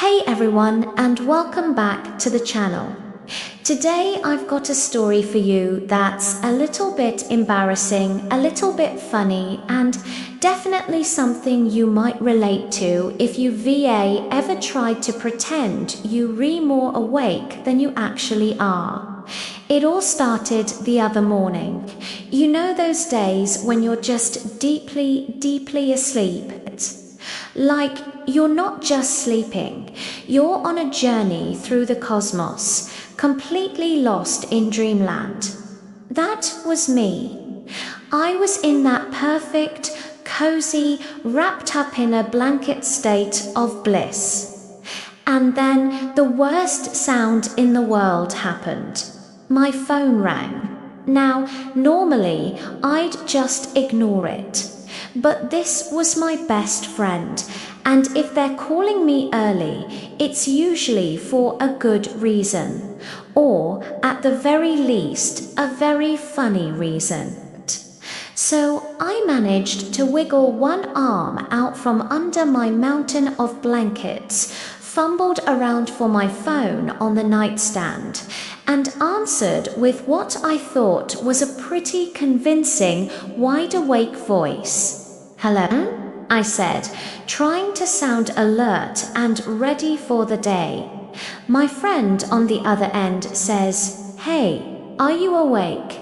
Hey everyone, and welcome back to the channel. Today I've got a story for you that's a little bit embarrassing, a little bit funny, and definitely something you might relate to if you ever tried to pretend you're more awake than you actually are. It all started the other morning. You know those days when you're just deeply asleep? Like you're not just sleeping, you're on a journey through the cosmos, completely lost in dreamland. That was me. I was in that perfect, cozy, wrapped up in a blanket state of bliss. And then the worst sound in the world happened. My phone rang. Now, normally, I'd just ignore it. But this was my best friend, and if they're calling me early, it's usually for a good reason, or at the very least, a very funny reason. So I managed to wiggle one arm out from under my mountain of blankets, fumbled around for my phone on the nightstand, and answered with what I thought was a pretty convincing, wide-awake voice. "Hello?" I said, trying to sound alert and ready for the day. My friend on the other end says, "Hey, are you awake?"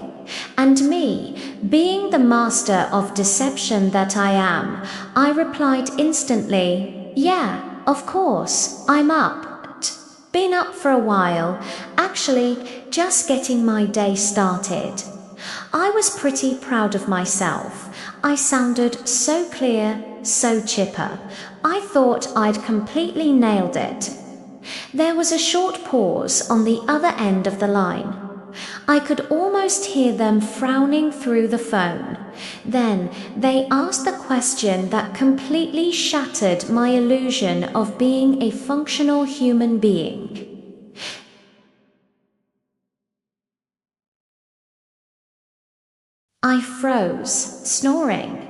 And me, being the master of deception that I am, I replied instantly, "Yeah, of course, I'm up. Been up for a while, actually just getting my day started." I was pretty proud of myself. I sounded so clear, so chipper. I thought I'd completely nailed it. There was a short pause on the other end of the line. I could almost hear them frowning through the phone. Then they asked the question that completely shattered my illusion of being a functional human being. I froze, snoring.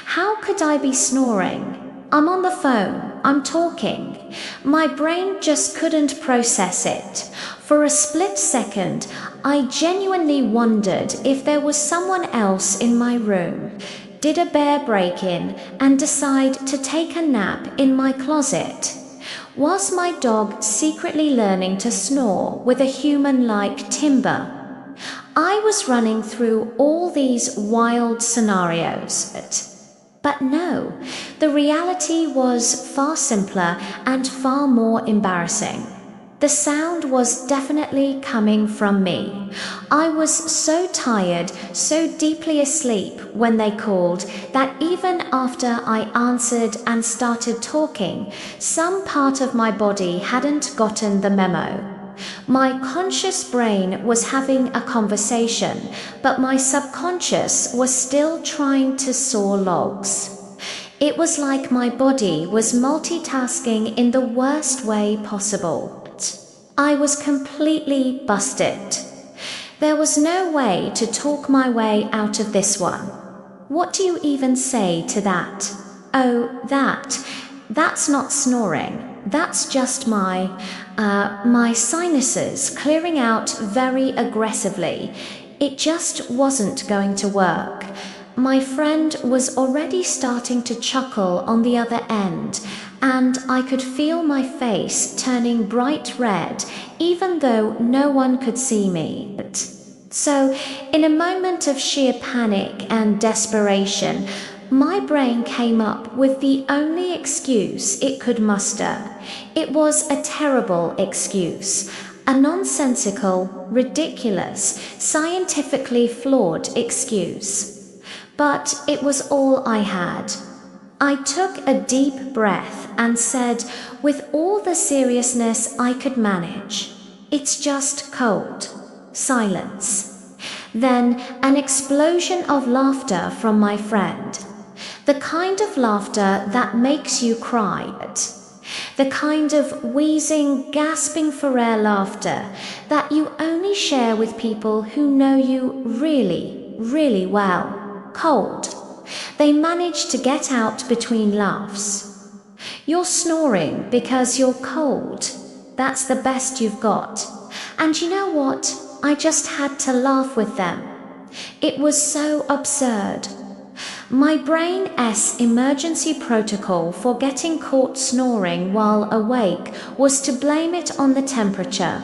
How could I be snoring? I'm on the phone, I'm talking. My brain just couldn't process it. For a split second, I genuinely wondered if there was someone else in my room. Did a bear break in and decide to take a nap in my closet? Was my dog secretly learning to snore with a human-like timbre? I was running through all these wild scenarios. But no, the reality was far simpler and far more embarrassing. The sound was definitely coming from me. I was so tired, so deeply asleep when they called, that even after I answered and started talking, some part of my body hadn't gotten the memo. My conscious brain was having a conversation, but my subconscious was still trying to saw logs. It was like my body was multitasking in the worst way possible. I was completely busted. There was no way to talk my way out of this one. What do you even say to that? Oh, that's not snoring. That's just my sinuses clearing out very aggressively. It just wasn't going to work. My friend was already starting to chuckle on the other end, and I could feel my face turning bright red, even though no one could see me. So, in a moment of sheer panic and desperation, my brain came up with the only excuse it could muster. It was a terrible excuse, a nonsensical, ridiculous, scientifically flawed excuse. But it was all I had. I took a deep breath and said, with all the seriousness I could manage, "It's just cold." Silence. Then an explosion of laughter from my friend. The kind of laughter that makes you cry. The kind of wheezing, gasping for air laughter that you only share with people who know you really well. Cold. They managed to get out between laughs. You're snoring because you're cold. That's the best you've got. And you know what? I just had to laugh with them. It was so absurd. My brain's emergency protocol for getting caught snoring while awake was to blame it on the temperature.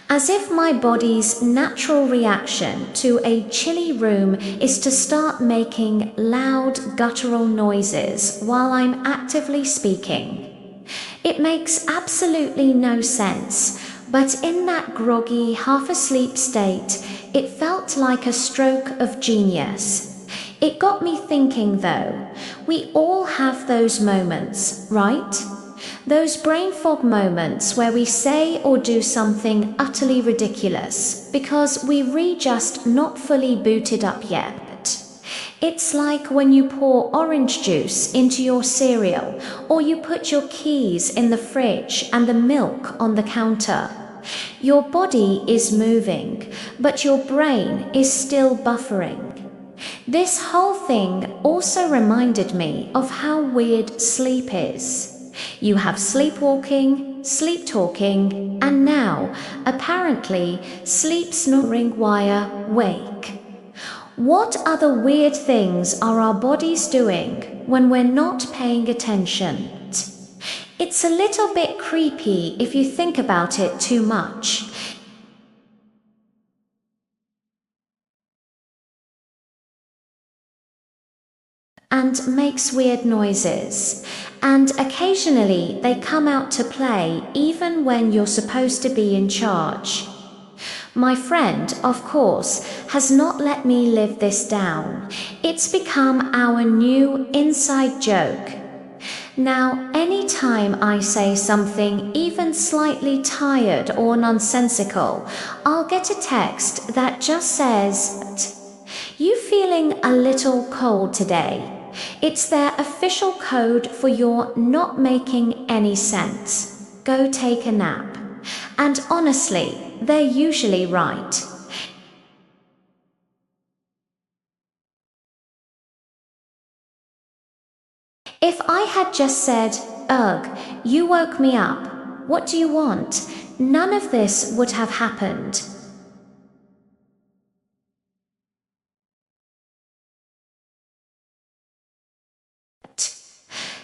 As if my body's natural reaction to a chilly room is to start making loud guttural noises while I'm actively speaking. It makes absolutely no sense, but in that groggy, half-asleep state, it felt like a stroke of genius. It got me thinking though, we all have those moments, right? Those brain fog moments where we say or do something utterly ridiculous because we're just not fully booted up yet. It's like when you pour orange juice into your cereal, or you put your keys in the fridge and the milk on the counter. Your body is moving, but your brain is still buffering. This whole thing also reminded me of how weird sleep is. You have sleepwalking, sleep talking, and now, apparently, sleep snoring while awake. What other weird things are our bodies doing when we're not paying attention? It's a little bit creepy if you think about it too much. And makes weird noises. And occasionally they come out to play even when you're supposed to be in charge. My friend, of course, has not let me live this down. It's become our new inside joke. Now, anytime I say something even slightly tired or nonsensical, I'll get a text that just says, "You feeling a little cold today?" It's their official code for your not making any sense. Go take a nap. And honestly, they're usually right. If I had just said, "Ugh, you woke me up. What do you want?" none of this would have happened.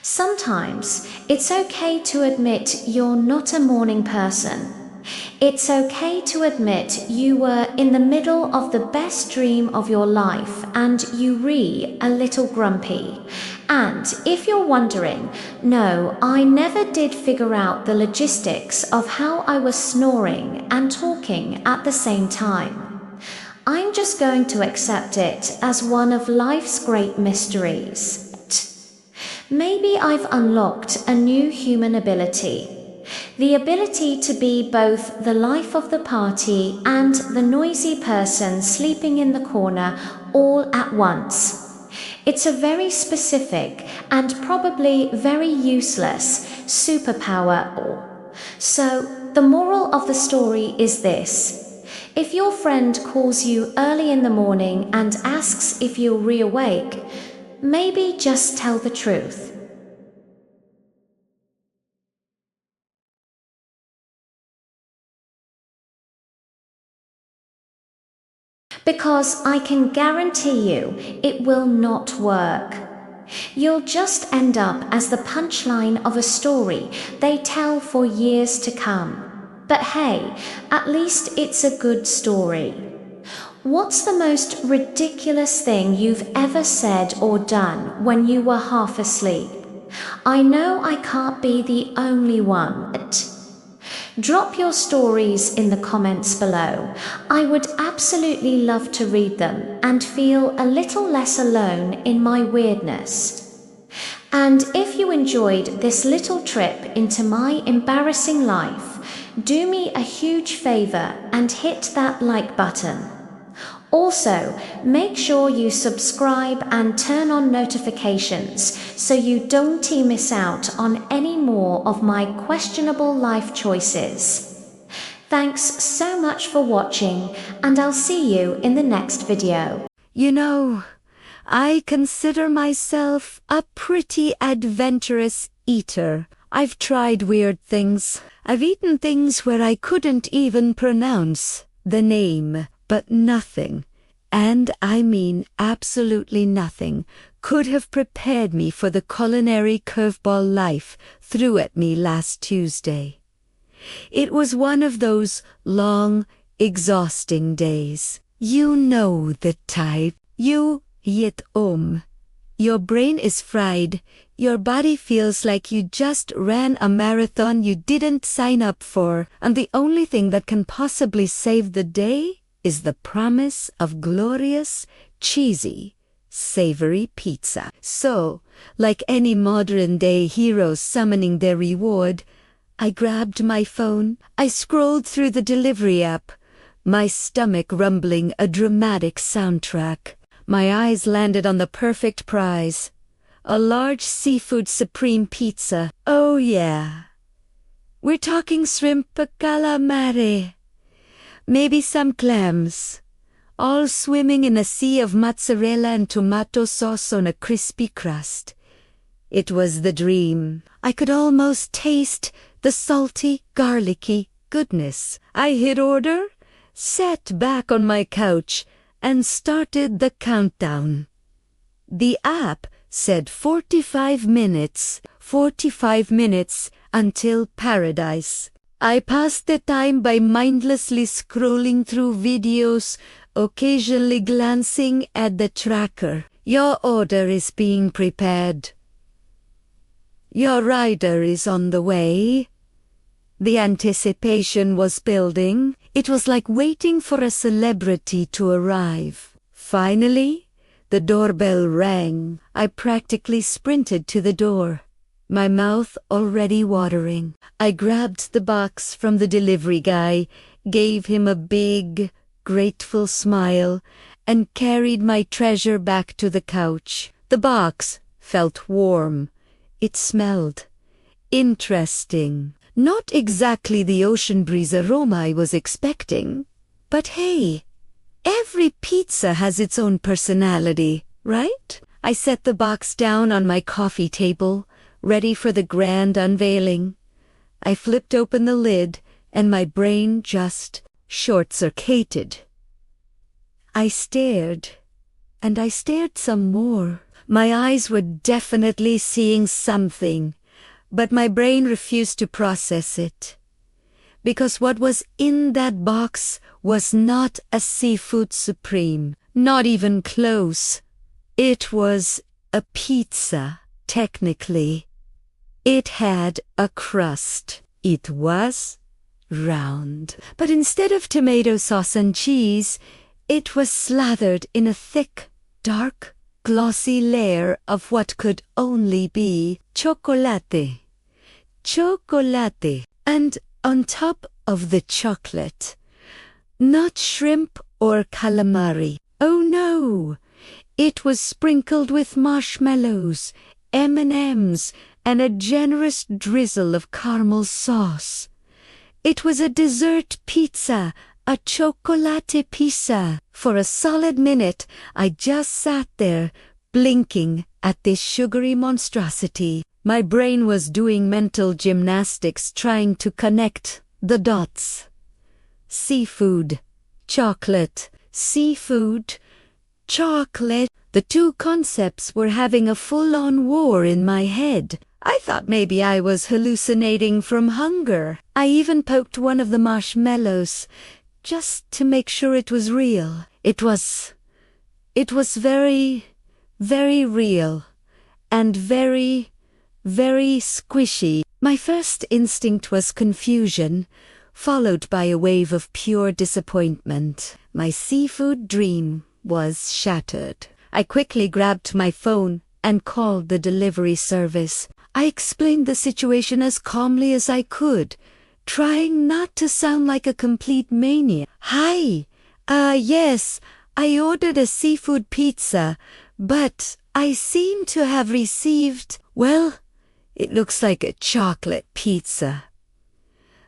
Sometimes it's okay to admit you're not a morning person. It's okay to admit you were in the middle of the best dream of your life and a little grumpy. And if you're wondering, no, I never did figure out the logistics of how I was snoring and talking at the same time. I'm just going to accept it as one of life's great mysteries. Maybe I've unlocked a new human ability. The ability to be both the life of the party and the noisy person sleeping in the corner all at once. It's a very specific and probably very useless superpower. So, the moral of the story is this. If your friend calls you early in the morning and asks if you're reawake, maybe just tell the truth. Because I can guarantee you it will not work. You'll just end up as the punchline of a story they tell for years to come. But hey, at least it's a good story. What's the most ridiculous thing you've ever said or done when you were half asleep? I know I can't be the only one. Drop your stories in the comments below. I would absolutely love to read them and feel a little less alone in my weirdness. And if you enjoyed this little trip into my embarrassing life, do me a huge favor and hit that like button. Also, make sure you subscribe and turn on notifications so you don't miss out on any more of my questionable life choices. Thanks so much for watching, and I'll see you in the next video. You know, I consider myself a pretty adventurous eater. I've tried weird things. I've eaten things where I couldn't even pronounce the name, but nothing, and I mean absolutely nothing, could have prepared me for the culinary curveball life threw at me last Tuesday. It was one of those long, exhausting days. You know the type. You get home. Your brain is fried. Your body feels like you just ran a marathon you didn't sign up for, and the only thing that can possibly save the day is the promise of glorious, cheesy, savory pizza. So, like any modern-day hero summoning their reward, I grabbed my phone. I scrolled through the delivery app, my stomach rumbling a dramatic soundtrack. My eyes landed on the perfect prize, a large seafood supreme pizza. Oh yeah. We're talking shrimp calamari. Maybe some clams, all swimming in a sea of mozzarella and tomato sauce on a crispy crust. It was the dream. I could almost taste the salty, garlicky goodness. I hit order, sat back on my couch, and started the countdown. The app said 45 minutes until paradise. I passed the time by mindlessly scrolling through videos, occasionally glancing at the tracker. Your order is being prepared. Your rider is on the way. The anticipation was building. It was like waiting for a celebrity to arrive. Finally, the doorbell rang. I practically sprinted to the door, my mouth already watering. I grabbed the box from the delivery guy, gave him a big, grateful smile, and carried my treasure back to the couch. The box felt warm. It smelled interesting. Not exactly the ocean breeze aroma I was expecting. But hey, every pizza has its own personality, right? I set the box down on my coffee table, ready for the grand unveiling. I flipped open the lid, and my brain just short-circuited. I stared, and I stared some more. My eyes were definitely seeing something, but my brain refused to process it. Because what was in that box was not a seafood supreme, not even close. It was a pizza, technically. It had a crust. It was round. But instead of tomato sauce and cheese, it was slathered in a thick, dark, glossy layer of what could only be chocolate. Chocolate. And on top of the chocolate, not shrimp or calamari. Oh no! It was sprinkled with marshmallows, M&Ms, and a generous drizzle of caramel sauce. It was a dessert pizza, a chocolate pizza. For a solid minute, I just sat there, blinking at this sugary monstrosity. My brain was doing mental gymnastics trying to connect the dots. Seafood, chocolate, seafood, chocolate. The two concepts were having a full-on war in my head. I thought maybe I was hallucinating from hunger. I even poked one of the marshmallows, just to make sure it was real. It was very, very real, and very, very squishy. My first instinct was confusion, followed by a wave of pure disappointment. My seafood dream was shattered. I quickly grabbed my phone and called the delivery service. I explained the situation as calmly as I could, trying not to sound like a complete maniac. Hi, yes, I ordered a seafood pizza, but I seem to have received, well, it looks like a chocolate pizza.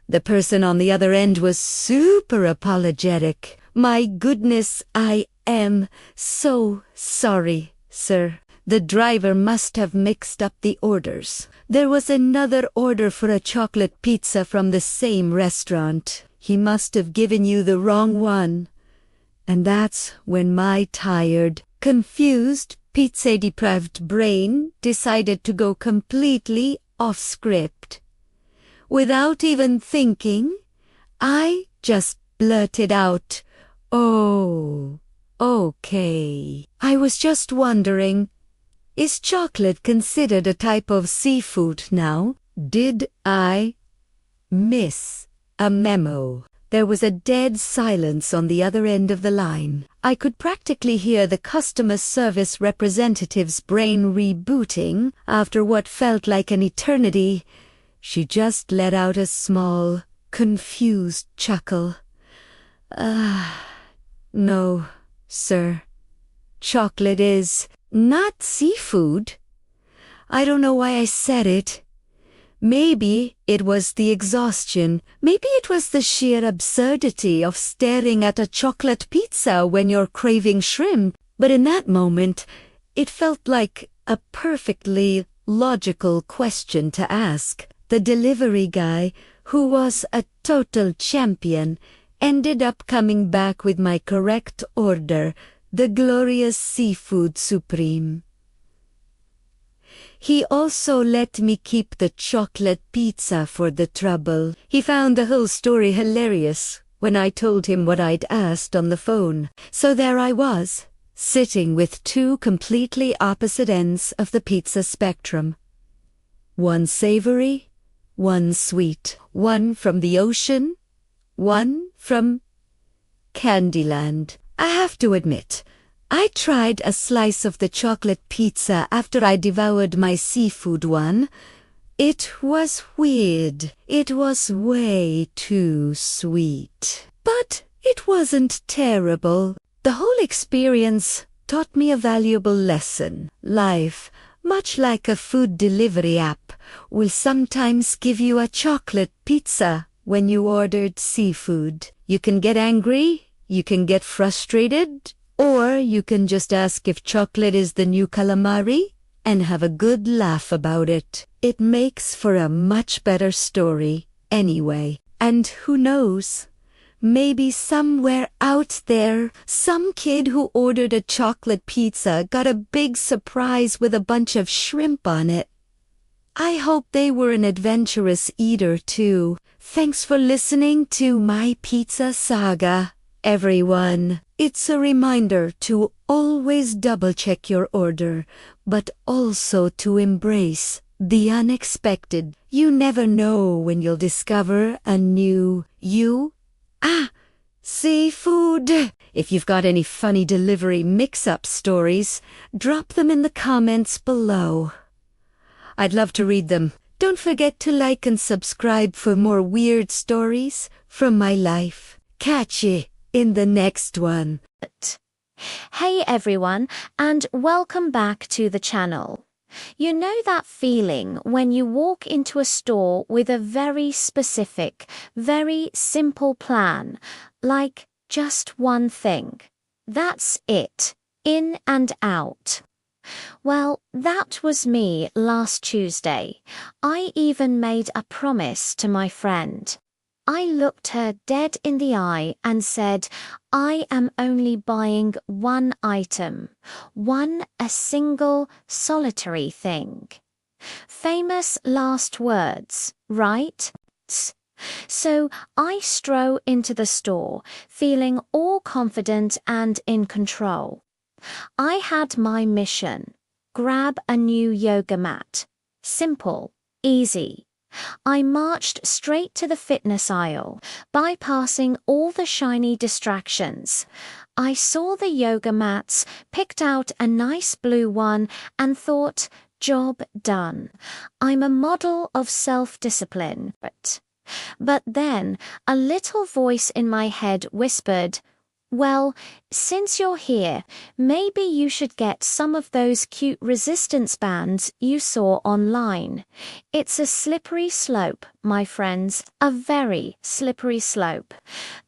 The person on the other end was super apologetic. My goodness, I am so sorry, sir. The driver must have mixed up the orders. There was another order for a chocolate pizza from the same restaurant. He must have given you the wrong one. And that's when my tired, confused, pizza-deprived brain decided to go completely off script. Without even thinking, I just blurted out, "Oh, okay." I was just wondering, is chocolate considered a type of seafood now? Did I miss a memo? There was a dead silence on the other end of the line. I could practically hear the customer service representative's brain rebooting after what felt like an eternity. She just let out a small, confused chuckle. No, sir. Chocolate is not seafood. I don't know why I said it. Maybe it was the exhaustion. Maybe it was the sheer absurdity of staring at a chocolate pizza when you're craving shrimp. But in that moment, it felt like a perfectly logical question to ask. The delivery guy, who was a total champion, ended up coming back with my correct order, the glorious seafood supreme. He also let me keep the chocolate pizza for the trouble. He found the whole story hilarious when I told him what I'd asked on the phone. So there I was, sitting with two completely opposite ends of the pizza spectrum. One savory, one sweet, one from the ocean, one from Candyland. I have to admit, I tried a slice of the chocolate pizza after I devoured my seafood one. It was weird. It was way too sweet. But it wasn't terrible. The whole experience taught me a valuable lesson. Life, much like a food delivery app, will sometimes give you a chocolate pizza when you ordered seafood. You can get angry, you can get frustrated, or you can just ask if chocolate is the new calamari and have a good laugh about it. It makes for a much better story anyway. And who knows? Maybe somewhere out there, some kid who ordered a chocolate pizza got a big surprise with a bunch of shrimp on it. I hope they were an adventurous eater too. Thanks for listening to my pizza saga, everyone. It's a reminder to always double-check your order, but also to embrace the unexpected. You never know when you'll discover a new you. Seafood! If you've got any funny delivery mix-up stories, drop them in the comments below. I'd love to read them. Don't forget to like and subscribe for more weird stories from my life. Catch you in the next one. Hey everyone, and welcome back to the channel. You know that feeling when you walk into a store with a very specific, very simple plan, like just one thing. That's it. In and out. Well, that was me last Tuesday. I even made a promise to my friend. I looked her dead in the eye and said, I am only buying one item, a single solitary thing. Famous last words, right? So I stroll into the store, feeling all confident and in control. I had my mission. Grab a new yoga mat. Simple, easy. I marched straight to the fitness aisle, bypassing all the shiny distractions. I saw the yoga mats, picked out a nice blue one, and thought, job done. I'm a model of self-discipline. But then a little voice in my head whispered, Well, since you're here, maybe you should get some of those cute resistance bands you saw online. It's a slippery slope, my friends, a very slippery slope.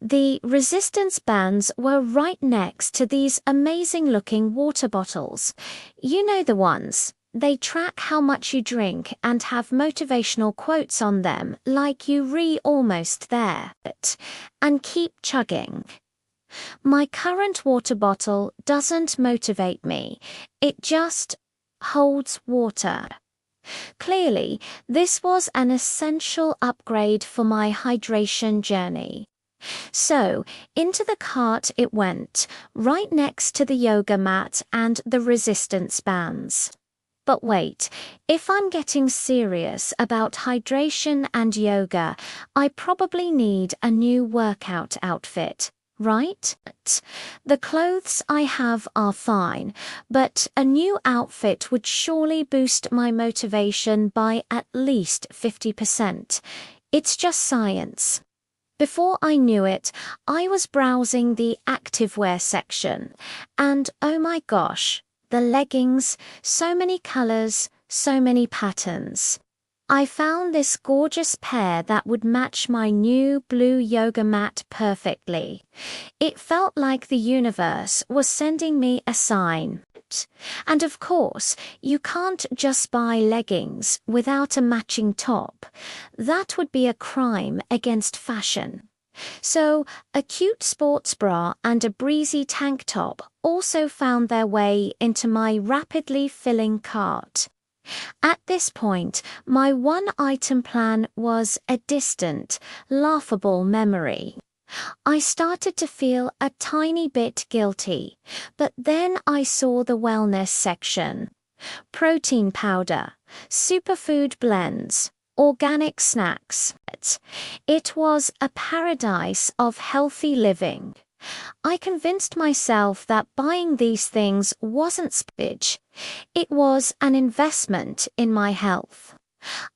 The resistance bands were right next to these amazing looking water bottles. You know the ones. They track how much you drink and have motivational quotes on them like you almost there. And keep chugging. My current water bottle doesn't motivate me. It just holds water. Clearly, this was an essential upgrade for my hydration journey. So, into the cart it went, right next to the yoga mat and the resistance bands. But wait, if I'm getting serious about hydration and yoga, I probably need a new workout outfit. Right? The clothes I have are fine, but a new outfit would surely boost my motivation by at least 50%. It's just science. Before I knew it, I was browsing the activewear section, and oh my gosh, the leggings, so many colors, so many patterns. I found this gorgeous pair that would match my new blue yoga mat perfectly. It felt like the universe was sending me a sign. And of course, you can't just buy leggings without a matching top. That would be a crime against fashion. So, a cute sports bra and a breezy tank top also found their way into my rapidly filling cart. At this point, my one-item plan was a distant, laughable memory. I started to feel a tiny bit guilty, but then I saw the wellness section. Protein powder, superfood blends, organic snacks. It was a paradise of healthy living. I convinced myself that buying these things wasn't spillage. It was an investment in my health.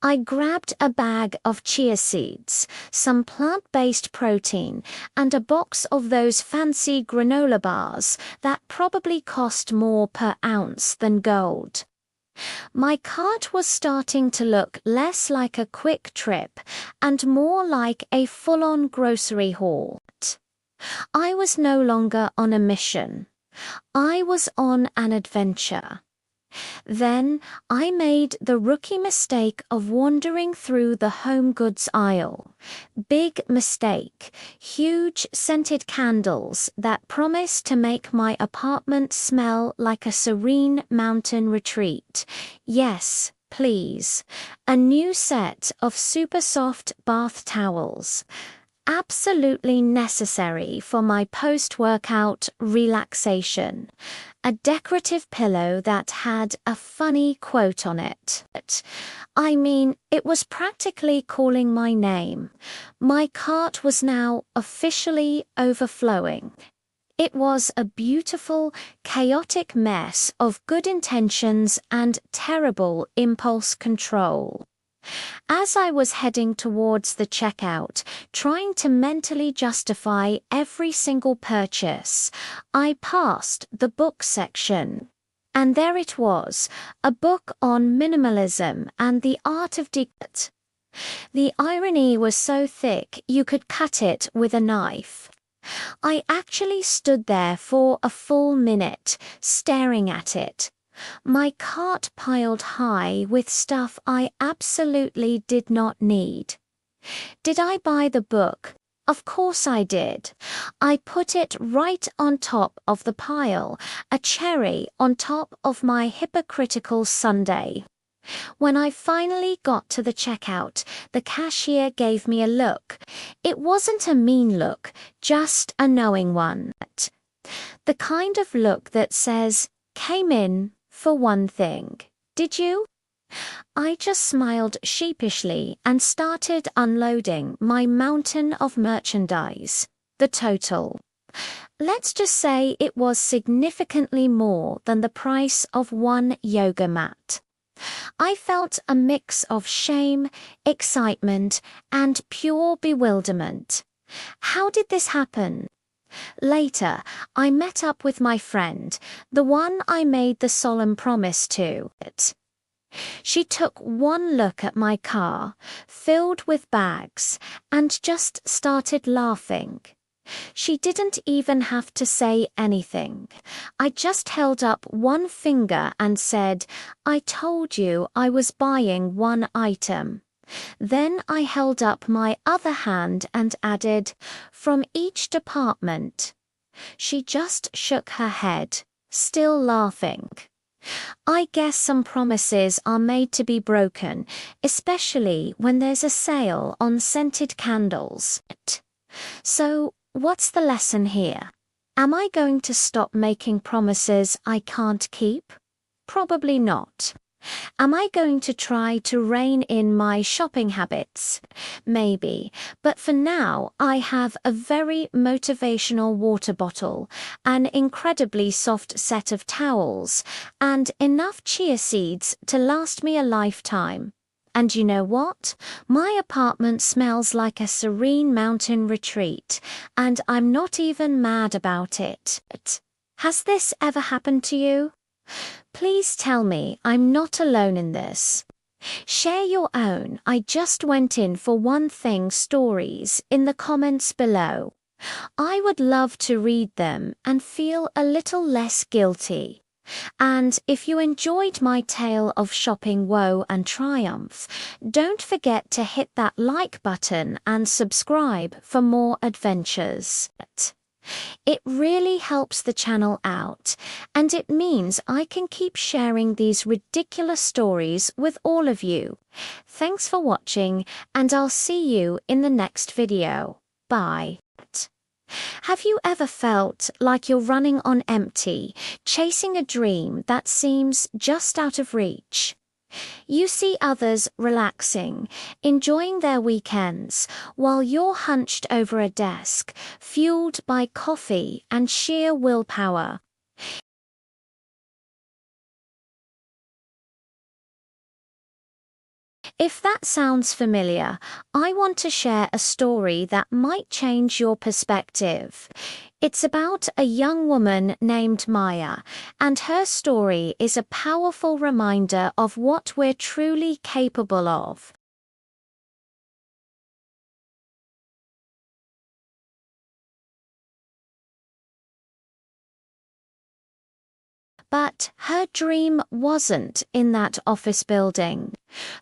I grabbed a bag of chia seeds, some plant-based protein, and a box of those fancy granola bars that probably cost more per ounce than gold. My cart was starting to look less like a quick trip and more like a full-on grocery haul. I was no longer on a mission. I was on an adventure. Then I made the rookie mistake of wandering through the home goods aisle. Big mistake. Huge scented candles that promised to make my apartment smell like a serene mountain retreat. Yes, please. A new set of super soft bath towels. Absolutely necessary for my post-workout relaxation. A decorative pillow that had a funny quote on it. I mean, it was practically calling my name. My cart was now officially overflowing. It was a beautiful, chaotic mess of good intentions and terrible impulse control. As I was heading towards the checkout, trying to mentally justify every single purchase, I passed the book section. And there it was, a book on minimalism and the art of decluttering. The irony was so thick you could cut it with a knife. I actually stood there for a full minute, staring at it. My cart piled high with stuff I absolutely did not need. Did I buy the book? Of course I did. I put it right on top of the pile, a cherry on top of my hypocritical sundae. When I finally got to the checkout, the cashier gave me a look. It wasn't a mean look, just a knowing one. The kind of look that says, "Came in for one thing. Did you?" I just smiled sheepishly and started unloading my mountain of merchandise. The total. Let's just say it was significantly more than the price of one yoga mat. I felt a mix of shame, excitement, and pure bewilderment. How did this happen? Later, I met up with my friend, the one I made the solemn promise to. She took one look at my car, filled with bags, and just started laughing. She didn't even have to say anything. I just held up one finger and said, "I told you I was buying one item." Then I held up my other hand and added, "From each department." She just shook her head, still laughing. I guess some promises are made to be broken, especially when there's a sale on scented candles. So, what's the lesson here? Am I going to stop making promises I can't keep? Probably not. Am I going to try to rein in my shopping habits? Maybe, but for now I have a very motivational water bottle, an incredibly soft set of towels, and enough chia seeds to last me a lifetime. And you know what? My apartment smells like a serene mountain retreat, and I'm not even mad about it. Has this ever happened to you? Please tell me I'm not alone in this. Share your own "I just went in for one thing" stories in the comments below. I would love to read them and feel a little less guilty. And if you enjoyed my tale of shopping woe and triumph, don't forget to hit that like button and subscribe for more adventures. It really helps the channel out, and it means I can keep sharing these ridiculous stories with all of you. Thanks for watching, and I'll see you in the next video. Bye. Have you ever felt like you're running on empty, chasing a dream that seems just out of reach? You see others relaxing, enjoying their weekends, while you're hunched over a desk, fueled by coffee and sheer willpower. If that sounds familiar, I want to share a story that might change your perspective. It's about a young woman named Maya, and her story is a powerful reminder of what we're truly capable of. But her dream wasn't in that office building.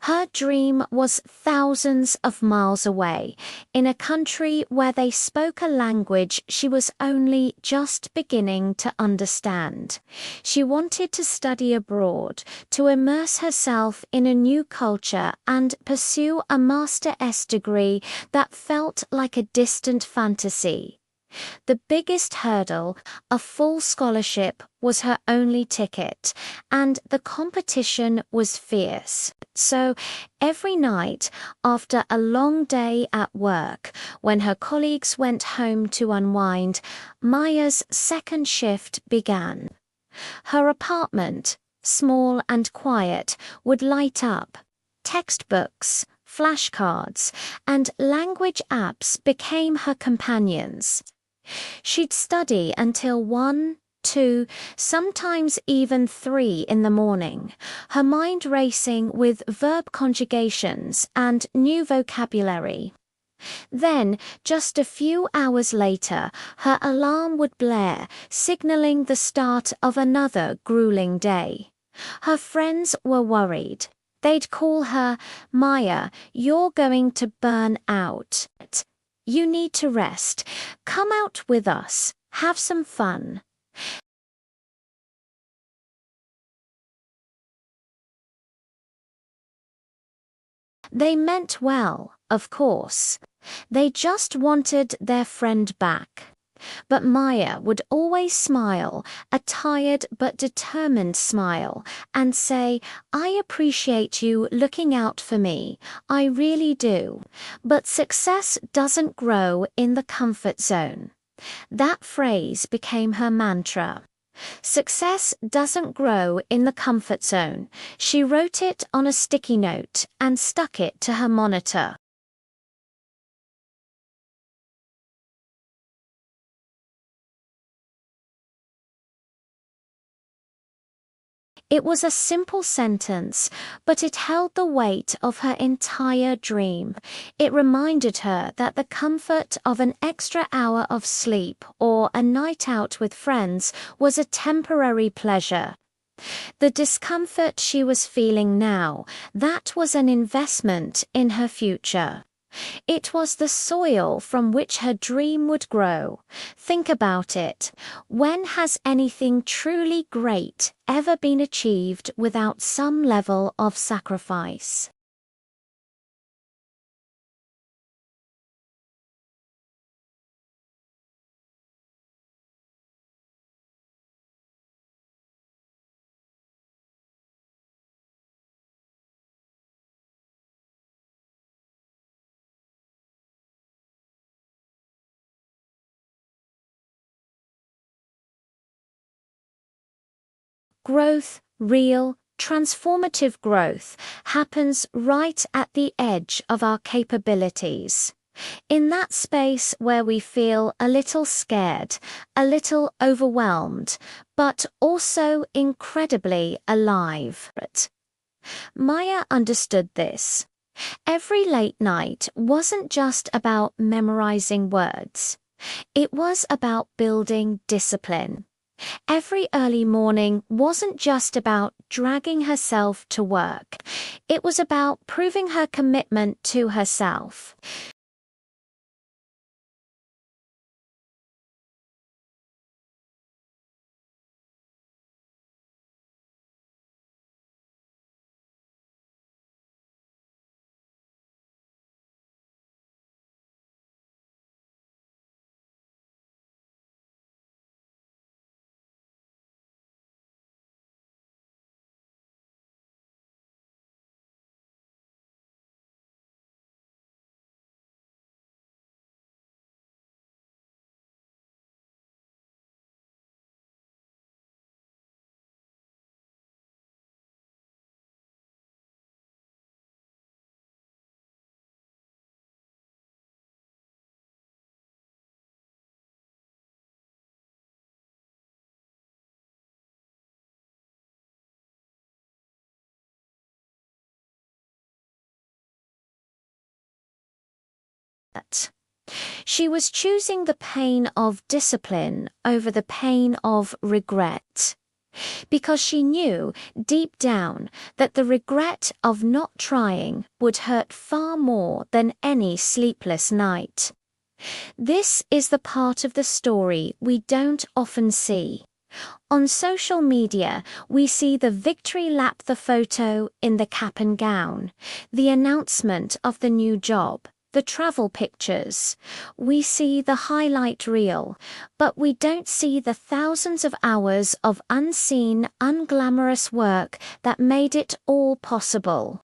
Her dream was thousands of miles away, in a country where they spoke a language she was only just beginning to understand. She wanted to study abroad, to immerse herself in a new culture and pursue a Master degree that felt like a distant fantasy. The biggest hurdle, a full scholarship, was her only ticket, and the competition was fierce. So every night, after a long day at work, when her colleagues went home to unwind, Maya's second shift began. Her apartment, small and quiet, would light up. Textbooks, flashcards, and language apps became her companions. She'd study until 1, 2, sometimes even 3 in the morning, her mind racing with verb conjugations and new vocabulary. Then, just a few hours later, her alarm would blare, signaling the start of another grueling day. Her friends were worried. They'd call her, "Maya, you're going to burn out. You need to rest. Come out with us. Have some fun." They meant well, of course. They just wanted their friend back. But Maya would always smile, a tired but determined smile, and say, "I appreciate you looking out for me. I really do. But success doesn't grow in the comfort zone." That phrase became her mantra. Success doesn't grow in the comfort zone. She wrote it on a sticky note and stuck it to her monitor. It was a simple sentence, but it held the weight of her entire dream. It reminded her that the comfort of an extra hour of sleep or a night out with friends was a temporary pleasure. The discomfort she was feeling now, that was an investment in her future. It was the soil from which her dream would grow. Think about it. When has anything truly great ever been achieved without some level of sacrifice? Growth, real, transformative growth, happens right at the edge of our capabilities. In that space where we feel a little scared, a little overwhelmed, but also incredibly alive. Maya understood this. Every late night wasn't just about memorizing words. It was about building discipline. Every early morning wasn't just about dragging herself to work. It was about proving her commitment to herself. She was choosing the pain of discipline over the pain of regret, because she knew deep down that the regret of not trying would hurt far more than any sleepless night. This is the part of the story we don't often see. On social media, we see the victory lap, the photo in the cap and gown, the announcement of the new job, the travel pictures. We see the highlight reel, but we don't see the thousands of hours of unseen, unglamorous work that made it all possible.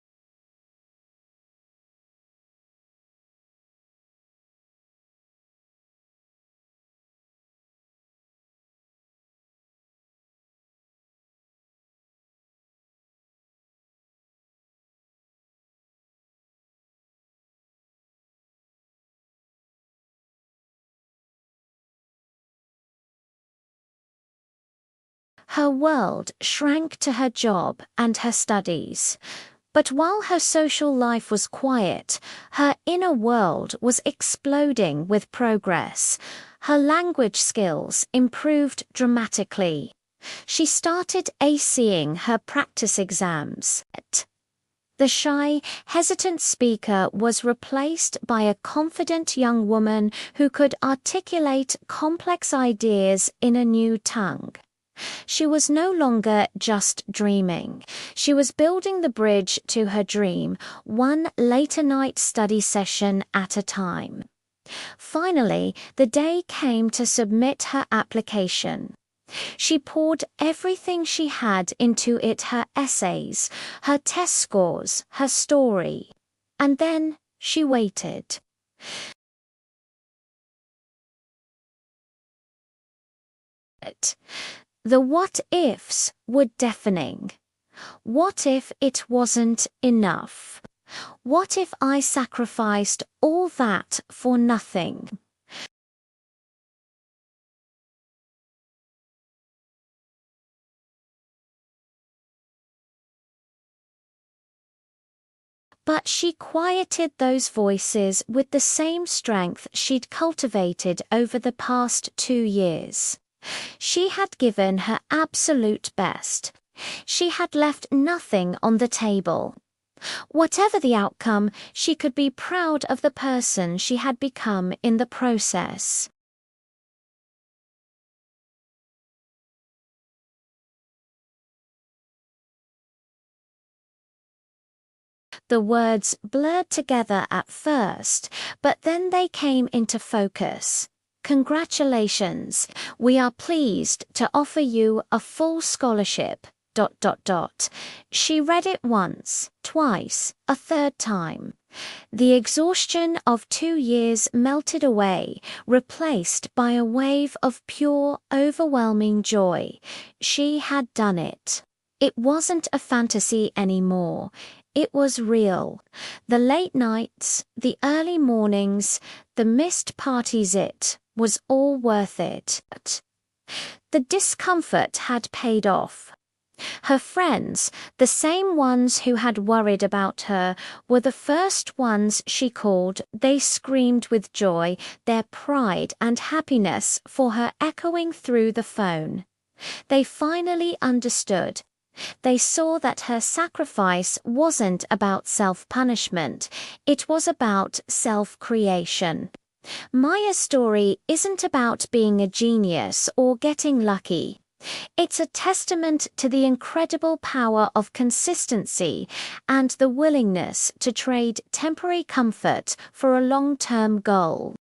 Her world shrank to her job and her studies. But while her social life was quiet, her inner world was exploding with progress. Her language skills improved dramatically. She started acing her practice exams. The shy, hesitant speaker was replaced by a confident young woman who could articulate complex ideas in a new tongue. She was no longer just dreaming. She was building the bridge to her dream, one later night study session at a time. Finally, the day came to submit her application. She poured everything she had into it, her essays, her test scores, her story. And then she waited. The what-ifs were deafening. What if it wasn't enough? What if I sacrificed all that for nothing? But she quieted those voices with the same strength she'd cultivated over the past 2 years. She had given her absolute best. She had left nothing on the table. Whatever the outcome, she could be proud of the person she had become in the process. The words blurred together at first, but then they came into focus. Congratulations, we are pleased to offer you a full scholarship. She read it once, twice, a third time. The exhaustion of 2 years melted away, replaced by a wave of pure, overwhelming joy. She had done it. It wasn't a fantasy anymore. It was real. The late nights, the early mornings, the missed parties, it was all worth it. The discomfort had paid off. Her friends, the same ones who had worried about her, were the first ones she called. They screamed with joy, their pride and happiness for her echoing through the phone. They finally understood. They saw that her sacrifice wasn't about self-punishment, it was about self-creation. Maya's story isn't about being a genius or getting lucky. It's a testament to the incredible power of consistency and the willingness to trade temporary comfort for a long-term goal.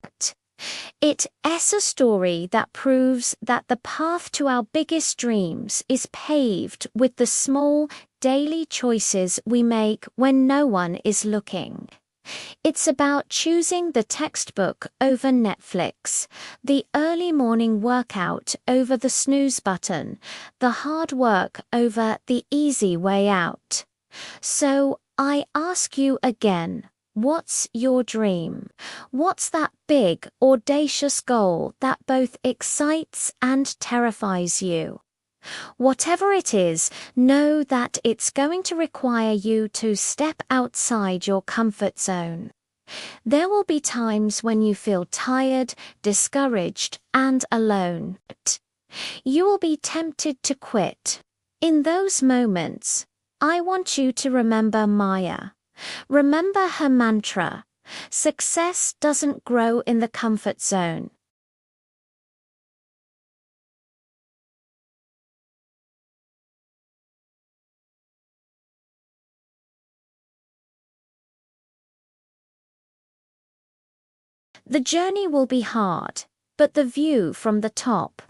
It's a story that proves that the path to our biggest dreams is paved with the small, daily choices we make when no one is looking. It's about choosing the textbook over Netflix, the early morning workout over the snooze button, the hard work over the easy way out. So I ask you again, what's your dream? What's that big, audacious goal that both excites and terrifies you? Whatever it is, know that it's going to require you to step outside your comfort zone. There will be times when you feel tired, discouraged, and alone. You will be tempted to quit. In those moments, I want you to remember Maya. Remember her mantra: success doesn't grow in the comfort zone. The journey will be hard, but the view from the top,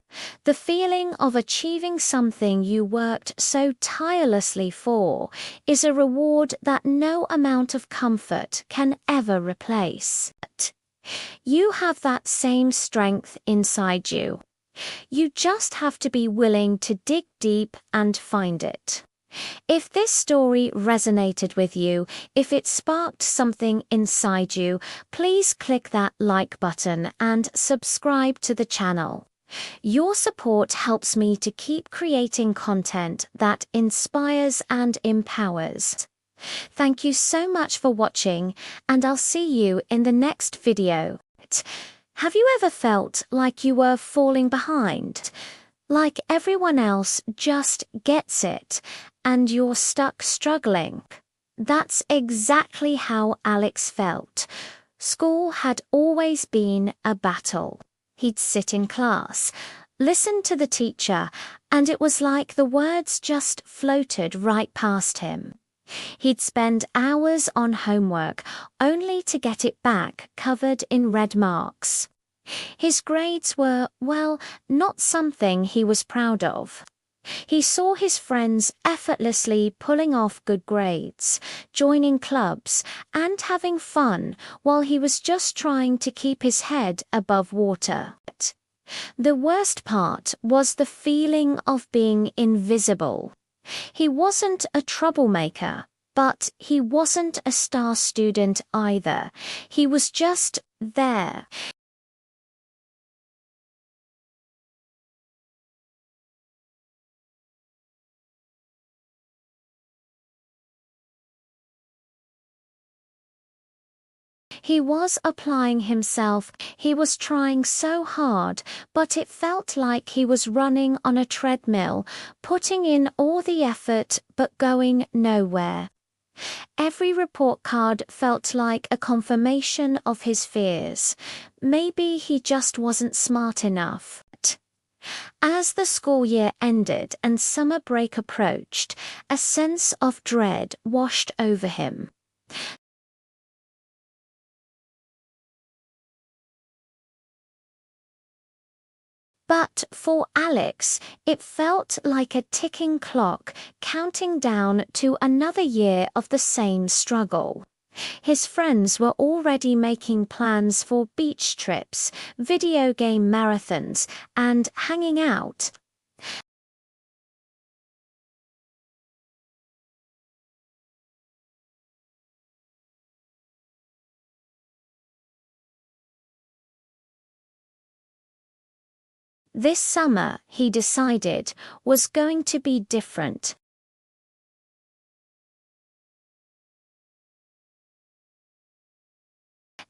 the feeling of achieving something you worked so tirelessly for, is a reward that no amount of comfort can ever replace. You have that same strength inside you. You just have to be willing to dig deep and find it. If this story resonated with you, if it sparked something inside you, please click that like button and subscribe to the channel. Your support helps me to keep creating content that inspires and empowers. Thank you so much for watching, and I'll see you in the next video. Have you ever felt like you were falling behind? Like everyone else just gets it, and you're stuck struggling? That's exactly how Alex felt. School had always been a battle. He'd sit in class, listen to the teacher, and it was like the words just floated right past him. He'd spend hours on homework, only to get it back covered in red marks. His grades were, well, not something he was proud of. He saw his friends effortlessly pulling off good grades, joining clubs, and having fun while he was just trying to keep his head above water. The worst part was the feeling of being invisible. He wasn't a troublemaker, but he wasn't a star student either. He was just there. He was applying himself, he was trying so hard, but it felt like he was running on a treadmill, putting in all the effort but going nowhere. Every report card felt like a confirmation of his fears. Maybe he just wasn't smart enough. As the school year ended and summer break approached, a sense of dread washed over him. But for Alex, it felt like a ticking clock counting down to another year of the same struggle. His friends were already making plans for beach trips, video game marathons, and hanging out. This summer, he decided, was going to be different.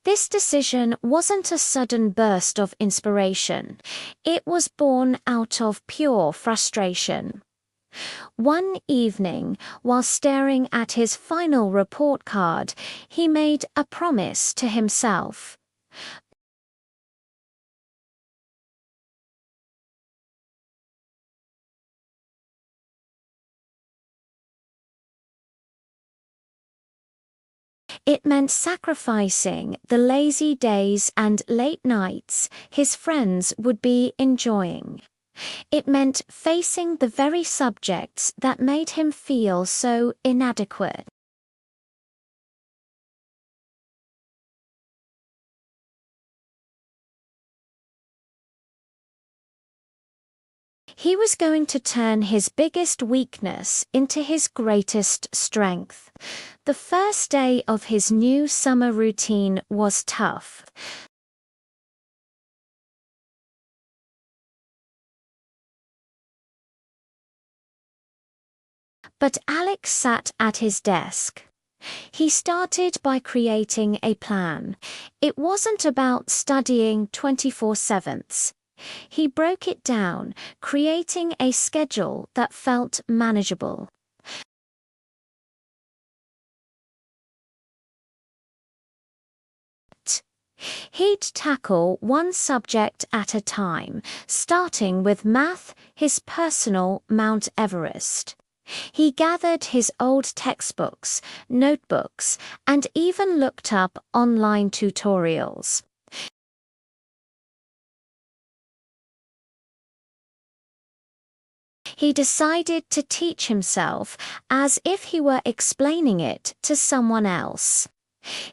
This decision wasn't a sudden burst of inspiration. It was born out of pure frustration. One evening, while staring at his final report card, he made a promise to himself. It meant sacrificing the lazy days and late nights his friends would be enjoying. It meant facing the very subjects that made him feel so inadequate. He was going to turn his biggest weakness into his greatest strength. The first day of his new summer routine was tough. But Alex sat at his desk. He started by creating a plan. It wasn't about studying 24/7. He broke it down, creating a schedule that felt manageable. He'd tackle one subject at a time, starting with math, his personal Mount Everest. He gathered his old textbooks, notebooks, and even looked up online tutorials. He decided to teach himself as if he were explaining it to someone else.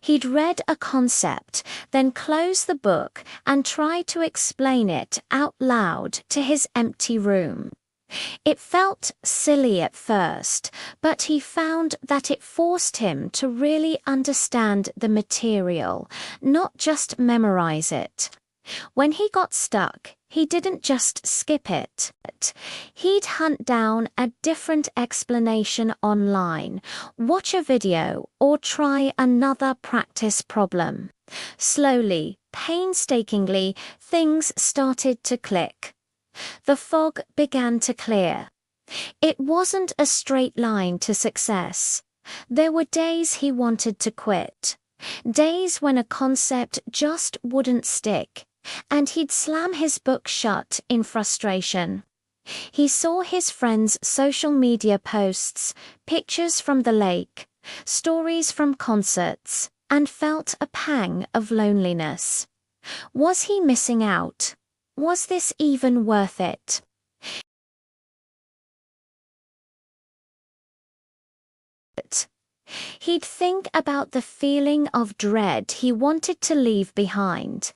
He'd read a concept, then close the book and try to explain it out loud to his empty room. It felt silly at first, but he found that it forced him to really understand the material, not just memorize it. When he got stuck, he didn't just skip it. He'd hunt down a different explanation online, watch a video, or try another practice problem. Slowly, painstakingly, things started to click. The fog began to clear. It wasn't a straight line to success. There were days he wanted to quit. Days when a concept just wouldn't stick, and he'd slam his book shut in frustration. He saw his friends' social media posts, pictures from the lake, stories from concerts, and felt a pang of loneliness. Was he missing out? Was this even worth it? He'd think about the feeling of dread he wanted to leave behind.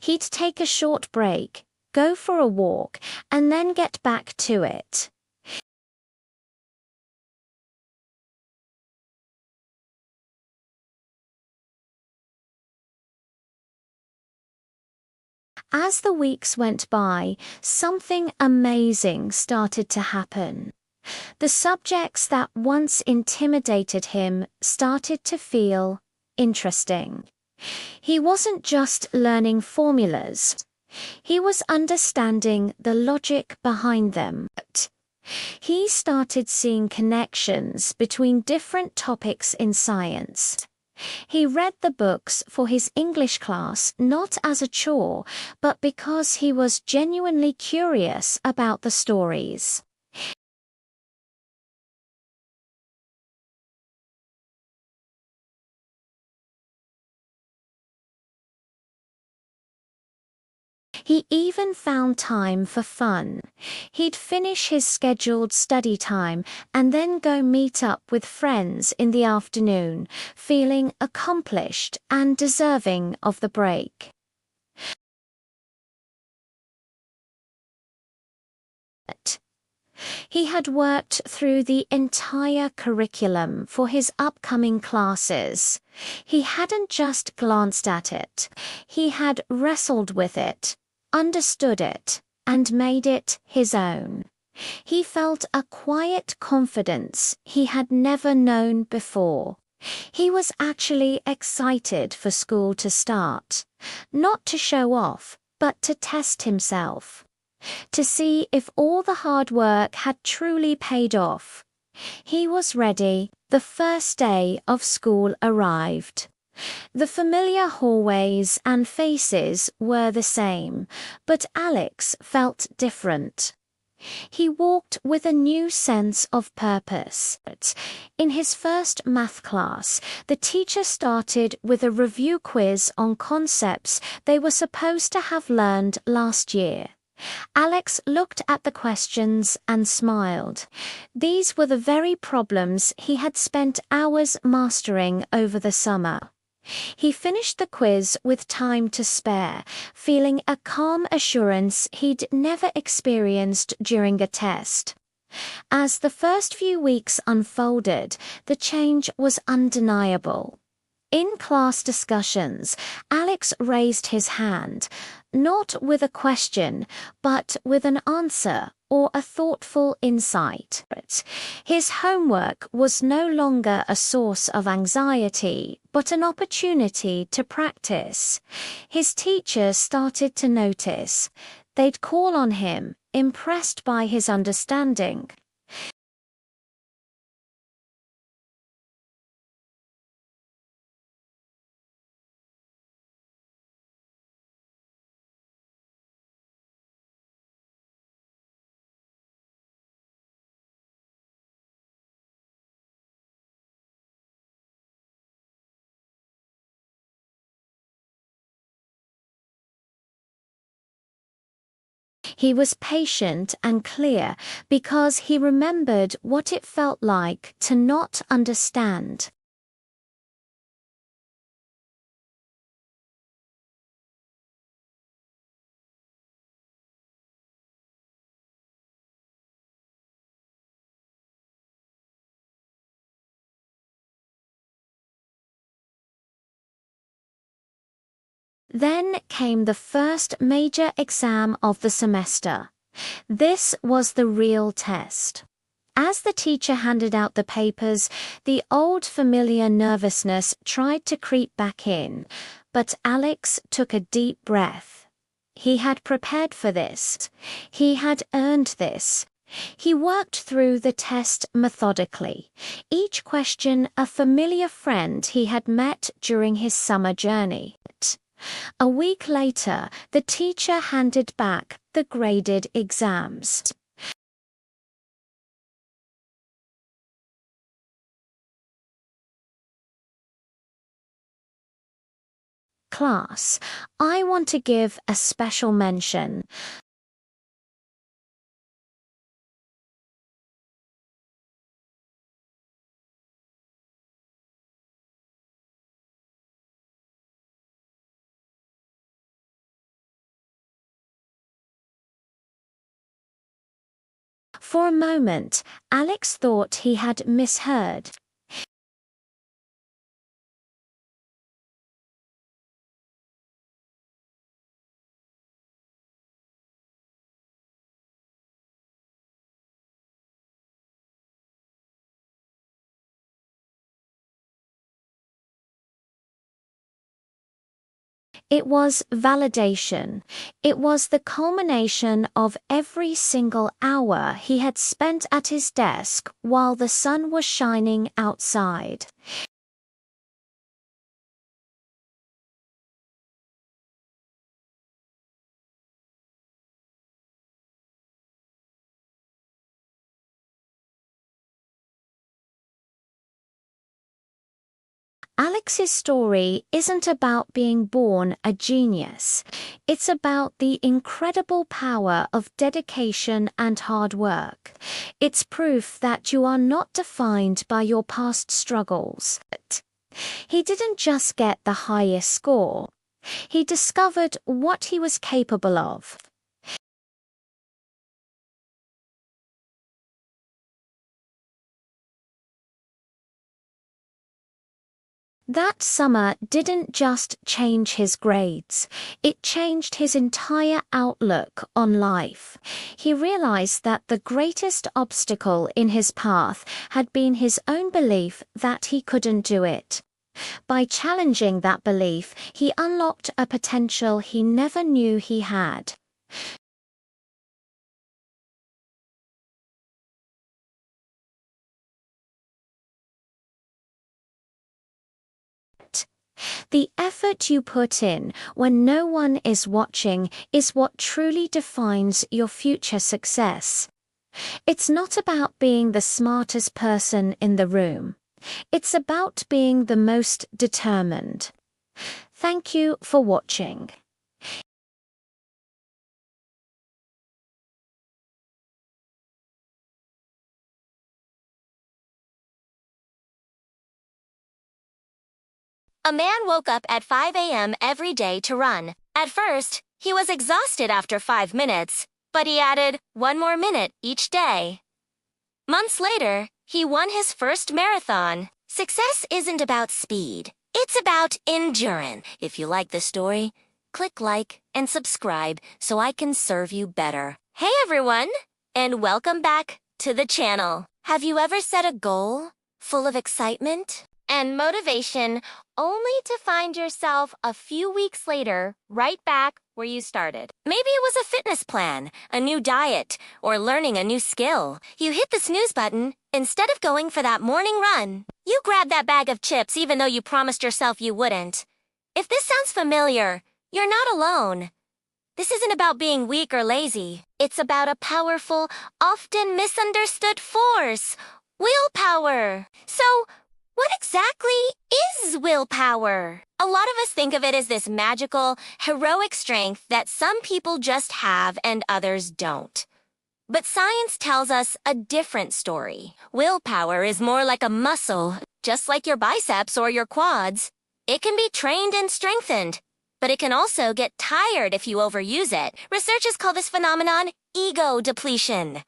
He'd take a short break, go for a walk, and then get back to it. As the weeks went by, something amazing started to happen. The subjects that once intimidated him started to feel interesting. He wasn't just learning formulas. He was understanding the logic behind them. He started seeing connections between different topics in science. He read the books for his English class not as a chore, but because he was genuinely curious about the stories. He even found time for fun. He'd finish his scheduled study time and then go meet up with friends in the afternoon, feeling accomplished and deserving of the break. He had worked through the entire curriculum for his upcoming classes. He hadn't just glanced at it. He had wrestled with it, understood it, and made it his own. He felt a quiet confidence he had never known before. He was actually excited for school to start, not to show off, but to test himself, to see if all the hard work had truly paid off. He was ready. The first day of school arrived. The familiar hallways and faces were the same, but Alex felt different. He walked with a new sense of purpose. In his first math class, the teacher started with a review quiz on concepts they were supposed to have learned last year. Alex looked at the questions and smiled. These were the very problems he had spent hours mastering over the summer. He finished the quiz with time to spare, feeling a calm assurance he'd never experienced during a test. As the first few weeks unfolded, the change was undeniable. In class discussions, Alex raised his hand, not with a question, but with an answer or a thoughtful insight. His homework was no longer a source of anxiety, but an opportunity to practice. His teachers started to notice. They'd call on him, impressed by his understanding. He was patient and clear because he remembered what it felt like to not understand. Then came the first major exam of the semester. This was the real test. As the teacher handed out the papers, the old familiar nervousness tried to creep back in, but Alex took a deep breath. He had prepared for this. He had earned this. He worked through the test methodically, each question a familiar friend he had met during his summer journey. A week later, the teacher handed back the graded exams. Class, I want to give a special mention. For a moment, Alex thought he had misheard. It was validation. It was the culmination of every single hour he had spent at his desk while the sun was shining outside. Alex's story isn't about being born a genius. It's about the incredible power of dedication and hard work. It's proof that you are not defined by your past struggles. He didn't just get the highest score. He discovered what he was capable of. That summer didn't just change his grades, it changed his entire outlook on life. He realized that the greatest obstacle in his path had been his own belief that he couldn't do it. By challenging that belief, he unlocked a potential he never knew he had. The effort you put in when no one is watching is what truly defines your future success. It's not about being the smartest person in the room. It's about being the most determined. Thank you for watching. A man woke up at 5 a.m. every day to run. At first, he was exhausted after 5 minutes, but he added 1 more minute each day. Months later, he won his first marathon. Success isn't about speed. It's about endurance. If you like the story, click like and subscribe so I can serve you better. Hey everyone, and welcome back to the channel. Have you ever set a goal full of excitement and motivation only to find yourself a few weeks later right back where you started? Maybe it was a fitness plan, a new diet, or learning a new skill. You hit the snooze button instead of going for that morning run. You grabbed that bag of chips even though you promised yourself you wouldn't. If this sounds familiar, you're not alone. This isn't about being weak or lazy. It's about a powerful, often misunderstood force, willpower. So, what exactly is willpower? A lot of us think of it as this magical, heroic strength that some people just have and others don't. But science tells us a different story. Willpower is more like a muscle, just like your biceps or your quads. It can be trained and strengthened, but it can also get tired if you overuse it. Researchers call this phenomenon ego depletion.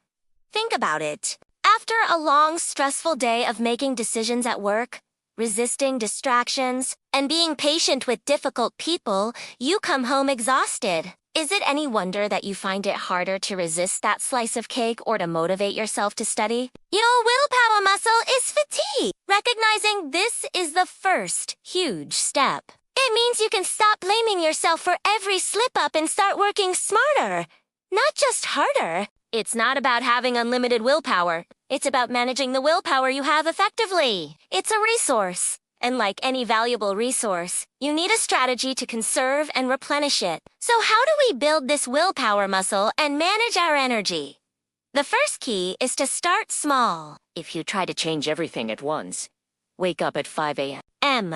Think about it. After a long, stressful day of making decisions at work, resisting distractions, and being patient with difficult people, you come home exhausted. Is it any wonder that you find it harder to resist that slice of cake or to motivate yourself to study? Your willpower muscle is fatigue. Recognizing this is the first huge step. It means you can stop blaming yourself for every slip-up and start working smarter, not just harder. It's not about having unlimited willpower. It's about managing the willpower you have effectively. It's a resource. And like any valuable resource, you need a strategy to conserve and replenish it. So how do we build this willpower muscle and manage our energy? The first key is to start small. If you try to change everything at once, wake up at 5 a.m.,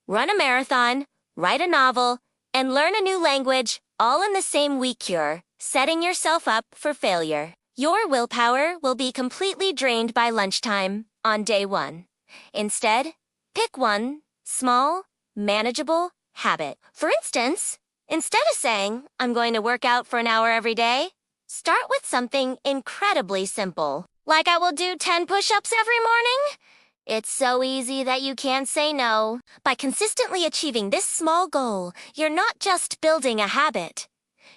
run a marathon, write a novel, and learn a new language, all in the same week, you're setting yourself up for failure. Your willpower will be completely drained by lunchtime on day 1. Instead, pick one small, manageable habit. For instance, instead of saying, I'm going to work out for an hour every day, start with something incredibly simple. Like I will do 10 push-ups every morning? It's so easy that you can't say no. By consistently achieving this small goal, you're not just building a habit.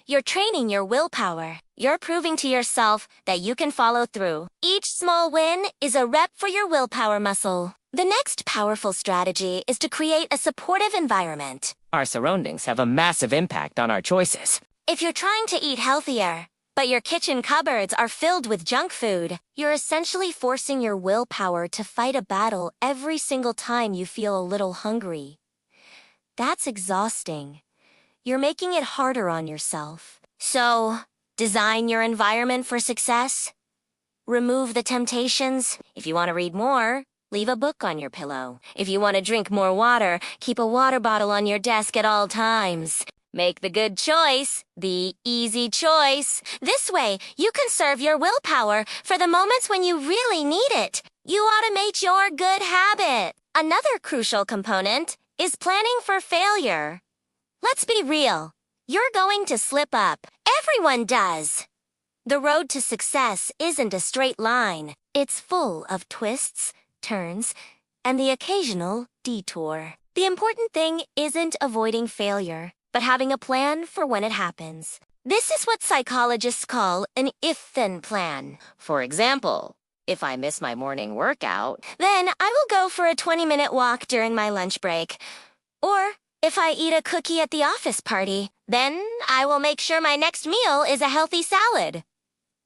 You're training your willpower. You're proving to yourself that you can follow through. Each small win is a rep for your willpower muscle. The next powerful strategy is to create a supportive environment. Our surroundings have a massive impact on our choices. If you're trying to eat healthier, but your kitchen cupboards are filled with junk food, you're essentially forcing your willpower to fight a battle every single time you feel a little hungry. That's exhausting. You're making it harder on yourself. So, design your environment for success. Remove the temptations. If you want to read more, leave a book on your pillow. If you want to drink more water, keep a water bottle on your desk at all times. Make the good choice, the easy choice. This way, you conserve your willpower for the moments when you really need it. You automate your good habit. Another crucial component is planning for failure. Let's be real. You're going to slip up. Everyone does. The road to success isn't a straight line. It's full of twists, turns, and the occasional detour. The important thing isn't avoiding failure, but having a plan for when it happens. This is what psychologists call an if-then plan. For example, if I miss my morning workout, then I will go for a 20-minute walk during my lunch break. Or, if I eat a cookie at the office party, then I will make sure my next meal is a healthy salad.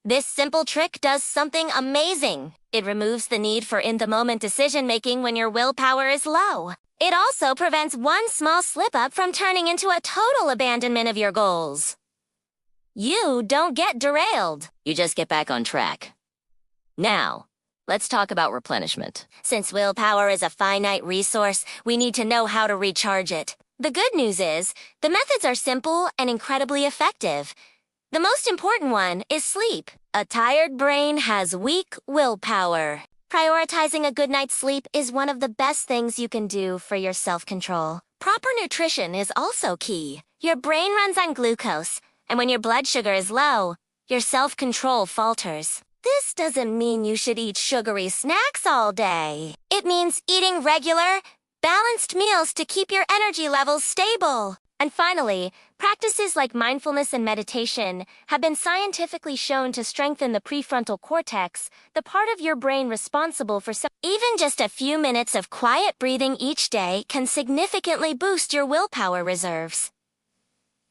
This simple trick does something amazing. It removes the need for in-the-moment decision-making when your willpower is low. It also prevents one small slip-up from turning into a total abandonment of your goals. You don't get derailed. You just get back on track. Now, let's talk about replenishment. Since willpower is a finite resource, we need to know how to recharge it. The good news is, the methods are simple and incredibly effective. The most important one is sleep. A tired brain has weak willpower. Prioritizing a good night's sleep is one of the best things you can do for your self-control. Proper nutrition is also key. Your brain runs on glucose, and when your blood sugar is low, your self-control falters. This doesn't mean you should eat sugary snacks all day. It means eating regular, balanced meals to keep your energy levels stable. And finally, practices like mindfulness and meditation have been scientifically shown to strengthen the prefrontal cortex, the part of your brain responsible for even just a few minutes of quiet breathing each day can significantly boost your willpower reserves.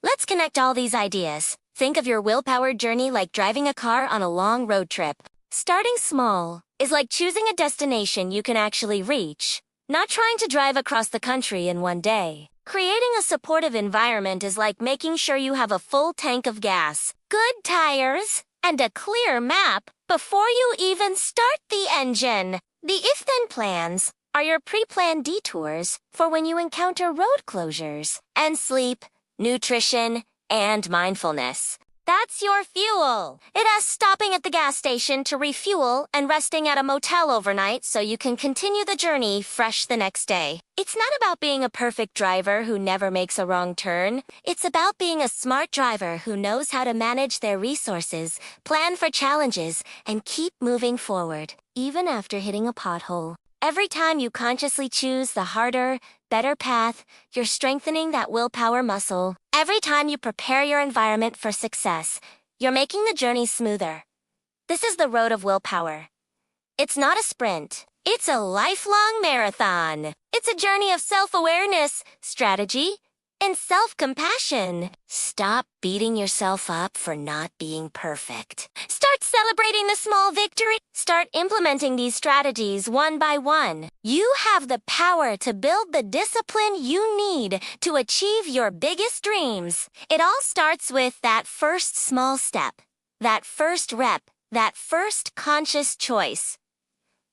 Let's connect all these ideas. Think of your willpower journey like driving a car on a long road trip. Starting small is like choosing a destination you can actually reach, not trying to drive across the country in one day. Creating a supportive environment is like making sure you have a full tank of gas, good tires, and a clear map before you even start the engine. The if-then plans are your pre-planned detours for when you encounter road closures. And sleep, nutrition, and mindfulness. That's your fuel. It has stopping at the gas station to refuel and resting at a motel overnight so you can continue the journey fresh the next day. It's not about being a perfect driver who never makes a wrong turn. It's about being a smart driver who knows how to manage their resources, plan for challenges, and keep moving forward, even after hitting a pothole. Every time you consciously choose the harder, better path, you're strengthening that willpower muscle. Every time you prepare your environment for success, you're making the journey smoother. This is the road of willpower. It's not a sprint. It's a lifelong marathon. It's a journey of self-awareness, strategy, and self-compassion. Stop beating yourself up for not being perfect. Start celebrating the small victory. Start implementing these strategies one by one. You have the power to build the discipline you need to achieve your biggest dreams. It all starts with that first small step, that first rep, that first conscious choice.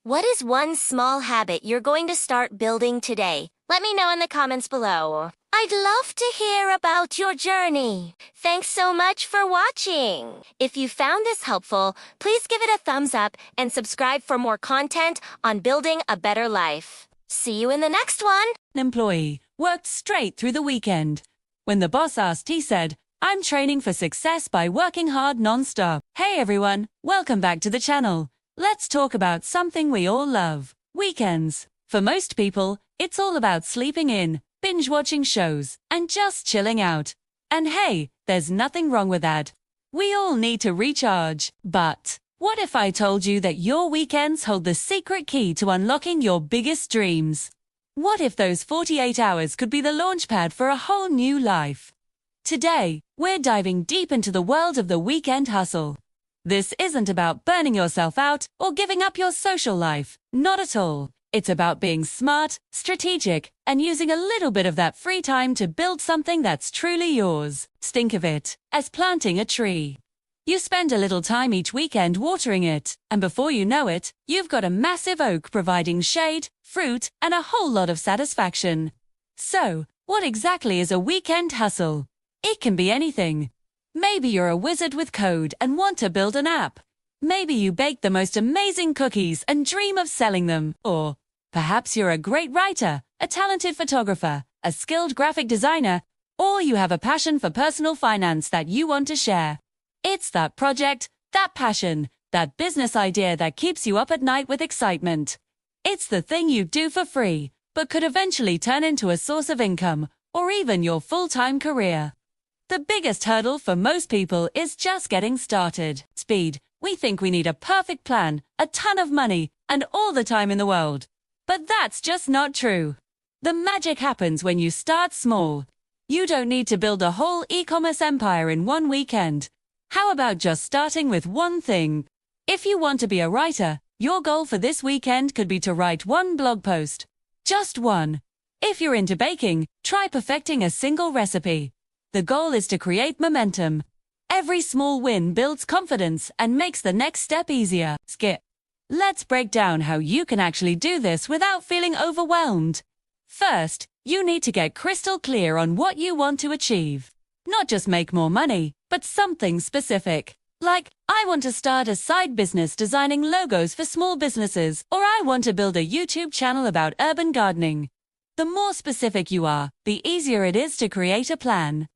What is one small habit you're going to start building today? Let me know in the comments below. I'd love to hear about your journey. Thanks so much for watching. If you found this helpful, please give it a thumbs up and subscribe for more content on building a better life. See you in the next one. An employee worked straight through the weekend. When the boss asked, he said, "I'm training for success by working hard non-stop." Hey everyone, welcome back to the channel. Let's talk about something we all love, weekends. For most people, it's all about sleeping in, binge-watching shows, and just chilling out. And hey, there's nothing wrong with that. We all need to recharge. But What if I told you that your weekends hold the secret key to unlocking your biggest dreams? What if those 48 hours could be the launchpad for a whole new life? Today, we're diving deep into the world of the weekend hustle. This isn't about burning yourself out or giving up your social life. Not at all. It's about being smart, strategic, and using a little bit of that free time to build something that's truly yours. Think of it as planting a tree. You spend a little time each weekend watering it, and before you know it, you've got a massive oak providing shade, fruit, and a whole lot of satisfaction. So, what exactly is a weekend hustle? It can be anything. Maybe you're a wizard with code and want to build an app. Maybe you bake the most amazing cookies and dream of selling them. Or perhaps you're a great writer, a talented photographer, a skilled graphic designer, or you have a passion for personal finance that you want to share. It's that project, that passion, that business idea that keeps you up at night with excitement. It's the thing you do for free, but could eventually turn into a source of income, or even your full-time career. The biggest hurdle for most people is just getting started. Speed. We think we need a perfect plan, a ton of money, and all the time in the world. But that's just not true. The magic happens when you start small. You don't need to build a whole e-commerce empire in one weekend. How about just starting with one thing? If you want to be a writer, your goal for this weekend could be to write one blog post. Just one. If you're into baking, try perfecting a single recipe. The goal is to create momentum. Every small win builds confidence and makes the next step easier. Skip. Let's break down how you can actually do this without feeling overwhelmed. First, you need to get crystal clear on what you want to achieve. Not just make more money, but something specific. Like, I want to start a side business designing logos for small businesses, or I want to build a YouTube channel about urban gardening. The more specific you are, the easier it is to create a plan.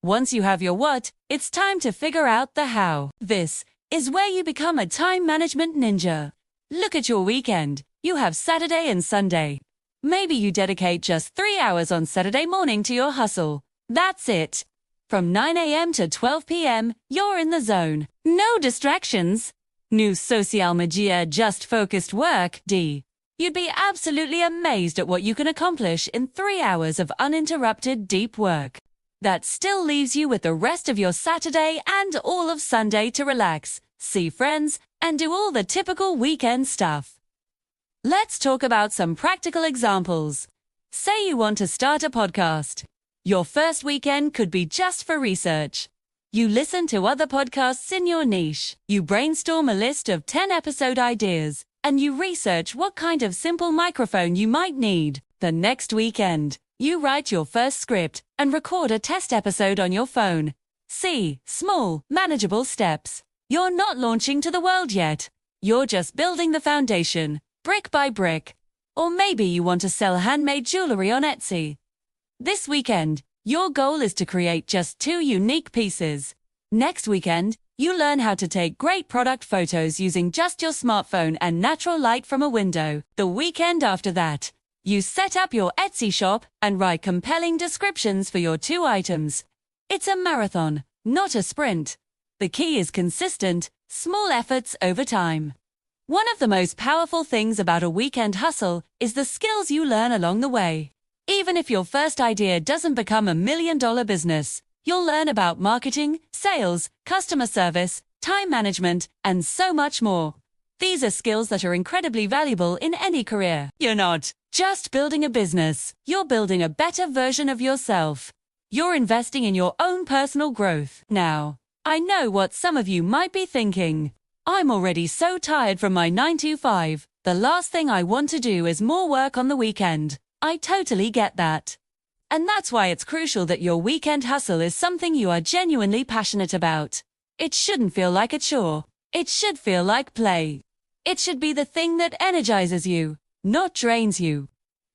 Once you have your what, it's time to figure out the how. This is where you become a time management ninja. Look at your weekend. You have Saturday and Sunday. Maybe you dedicate just 3 hours on Saturday morning to your hustle. That's it. From 9 a.m. to 12 p.m., you're in the zone. No distractions. No social media, just focused work. You'd be absolutely amazed at what you can accomplish in 3 hours of uninterrupted deep work. That still leaves you with the rest of your Saturday and all of Sunday to relax, see friends, and do all the typical weekend stuff. Let's talk about some practical examples. Say you want to start a podcast. Your first weekend could be just for research. You listen to other podcasts in your niche. You brainstorm a list of 10 episode ideas, and you research what kind of simple microphone you might need. The next weekend, you write your first script and record a test episode on your phone. See, small, manageable steps. You're not launching to the world yet. You're just building the foundation, brick by brick. Or maybe you want to sell handmade jewelry on Etsy. This weekend, your goal is to create just 2 unique pieces. Next weekend, you learn how to take great product photos using just your smartphone and natural light from a window. The weekend after that, you set up your Etsy shop and write compelling descriptions for your 2 items. It's a marathon, not a sprint. The key is consistent, small efforts over time. One of the most powerful things about a weekend hustle is the skills you learn along the way. Even if your first idea doesn't become $1 million business, you'll learn about marketing, sales, customer service, time management, and so much more. These are skills that are incredibly valuable in any career. You're not just building a business, you're building a better version of yourself. You're investing in your own personal growth. Now, I know what some of you might be thinking. I'm already so tired from my 9-to-5. The last thing I want to do is more work on the weekend. I totally get that. And that's why it's crucial that your weekend hustle is something you are genuinely passionate about. It shouldn't feel like a chore. It should feel like play. It should be the thing that energizes you, not drains you.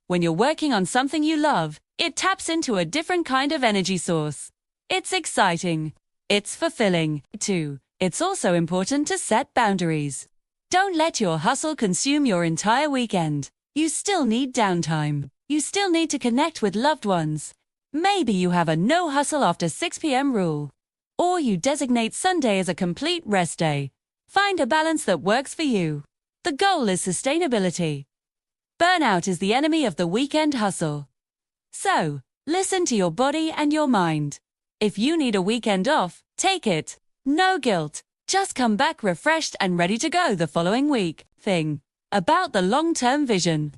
When you're working on something you love, it taps into a different kind of energy source. It's exciting. It's fulfilling, too. It's also important to set boundaries. Don't let your hustle consume your entire weekend. You still need downtime. You still need to connect with loved ones. Maybe you have a no hustle after 6 p.m. rule. Or you designate Sunday as a complete rest day. Find a balance that works for you. The goal is sustainability. Burnout is the enemy of the weekend hustle. So, listen to your body and your mind. If you need a weekend off, take it. No guilt. Just come back refreshed and ready to go the following week. About the long-term vision.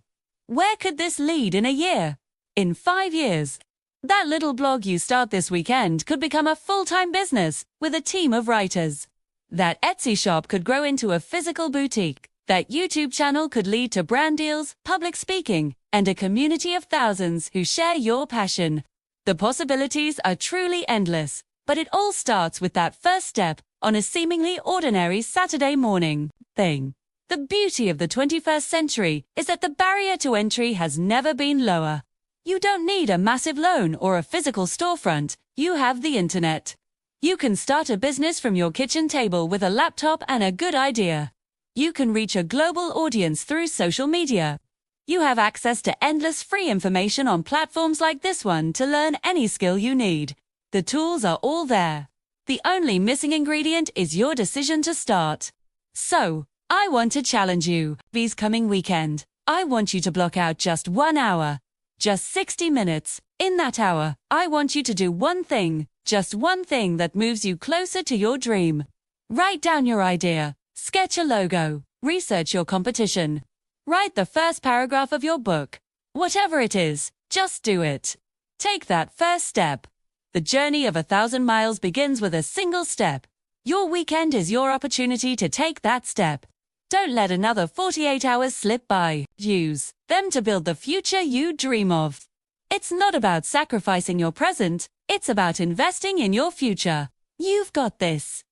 Where could this lead in a year? In 5 years? That little blog you start this weekend could become a full-time business with a team of writers. That Etsy shop could grow into a physical boutique. That YouTube channel could lead to brand deals, public speaking, and a community of thousands who share your passion. The possibilities are truly endless, but it all starts with that first step on a seemingly ordinary Saturday morning. The beauty of the 21st century is that the barrier to entry has never been lower. You don't need a massive loan or a physical storefront, you have the internet. You can start a business from your kitchen table with a laptop and a good idea. You can reach a global audience through social media. You have access to endless free information on platforms like this one to learn any skill you need. The tools are all there. The only missing ingredient is your decision to start. So, I want to challenge you. This coming weekend, I want you to block out just 1 hour, just 60 minutes. In that hour, I want you to do one thing, just one thing that moves you closer to your dream. Write down your idea. Sketch a logo, research your competition, write the first paragraph of your book. Whatever it is, just do it. Take that first step. The journey of 1,000 miles begins with a single step. Your weekend is your opportunity to take that step. Don't let another 48 hours slip by. Use them to build the future you dream of. It's not about sacrificing your present, it's about investing in your future. You've got this.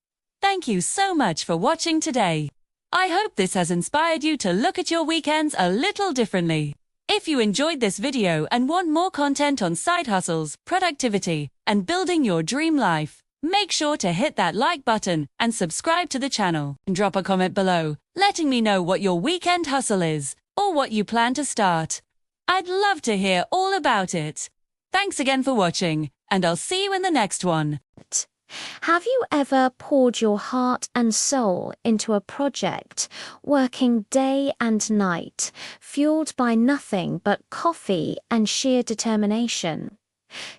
Thank you so much for watching today. I hope this has inspired you to look at your weekends a little differently. If you enjoyed this video and want more content on side hustles, productivity, and building your dream life, make sure to hit that like button and subscribe to the channel. Drop a comment below, letting me know what your weekend hustle is, or what you plan to start. I'd love to hear all about it. Thanks again for watching, and I'll see you in the next one. Have you ever poured your heart and soul into a project, working day and night, fueled by nothing but coffee and sheer determination?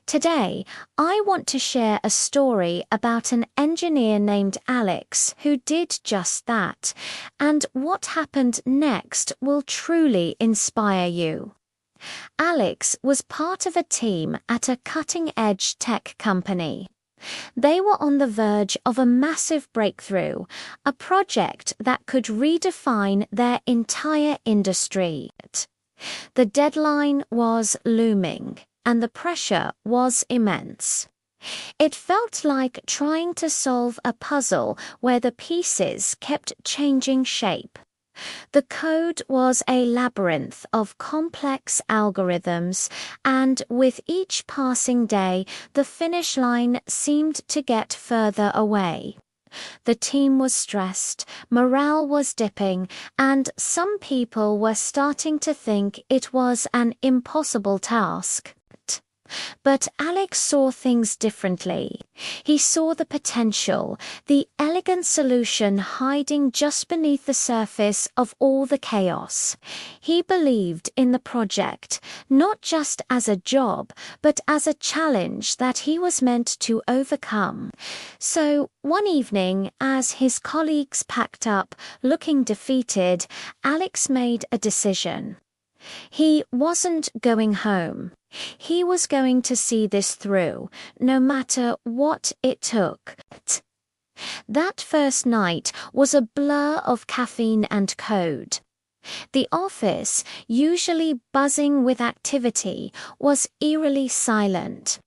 Today, I want to share a story about an engineer named Alex who did just that, and what happened next will truly inspire you. Alex was part of a team at a cutting-edge tech company. They were on the verge of a massive breakthrough, a project that could redefine their entire industry. The deadline was looming, and the pressure was immense. It felt like trying to solve a puzzle where the pieces kept changing shape. The code was a labyrinth of complex algorithms, and with each passing day, the finish line seemed to get further away. The team was stressed, morale was dipping, and some people were starting to think it was an impossible task. But Alex saw things differently. He saw the potential, the elegant solution hiding just beneath the surface of all the chaos. He believed in the project, not just as a job, but as a challenge that he was meant to overcome. So, one evening, as his colleagues packed up, looking defeated, Alex made a decision. He wasn't going home. He was going to see this through, no matter what it took. That first night was a blur of caffeine and code. The office, usually buzzing with activity, was eerily silent.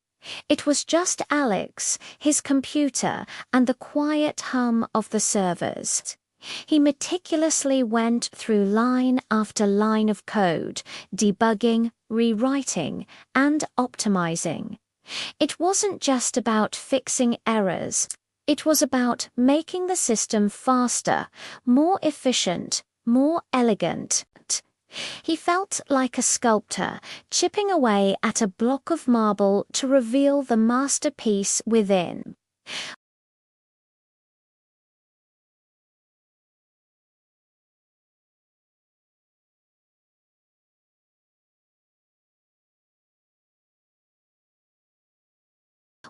It was just Alex, his computer, and the quiet hum of the servers. He meticulously went through line after line of code, debugging, rewriting, and optimizing. It wasn't just about fixing errors. It was about making the system faster, more efficient, more elegant. He felt like a sculptor, chipping away at a block of marble to reveal the masterpiece within.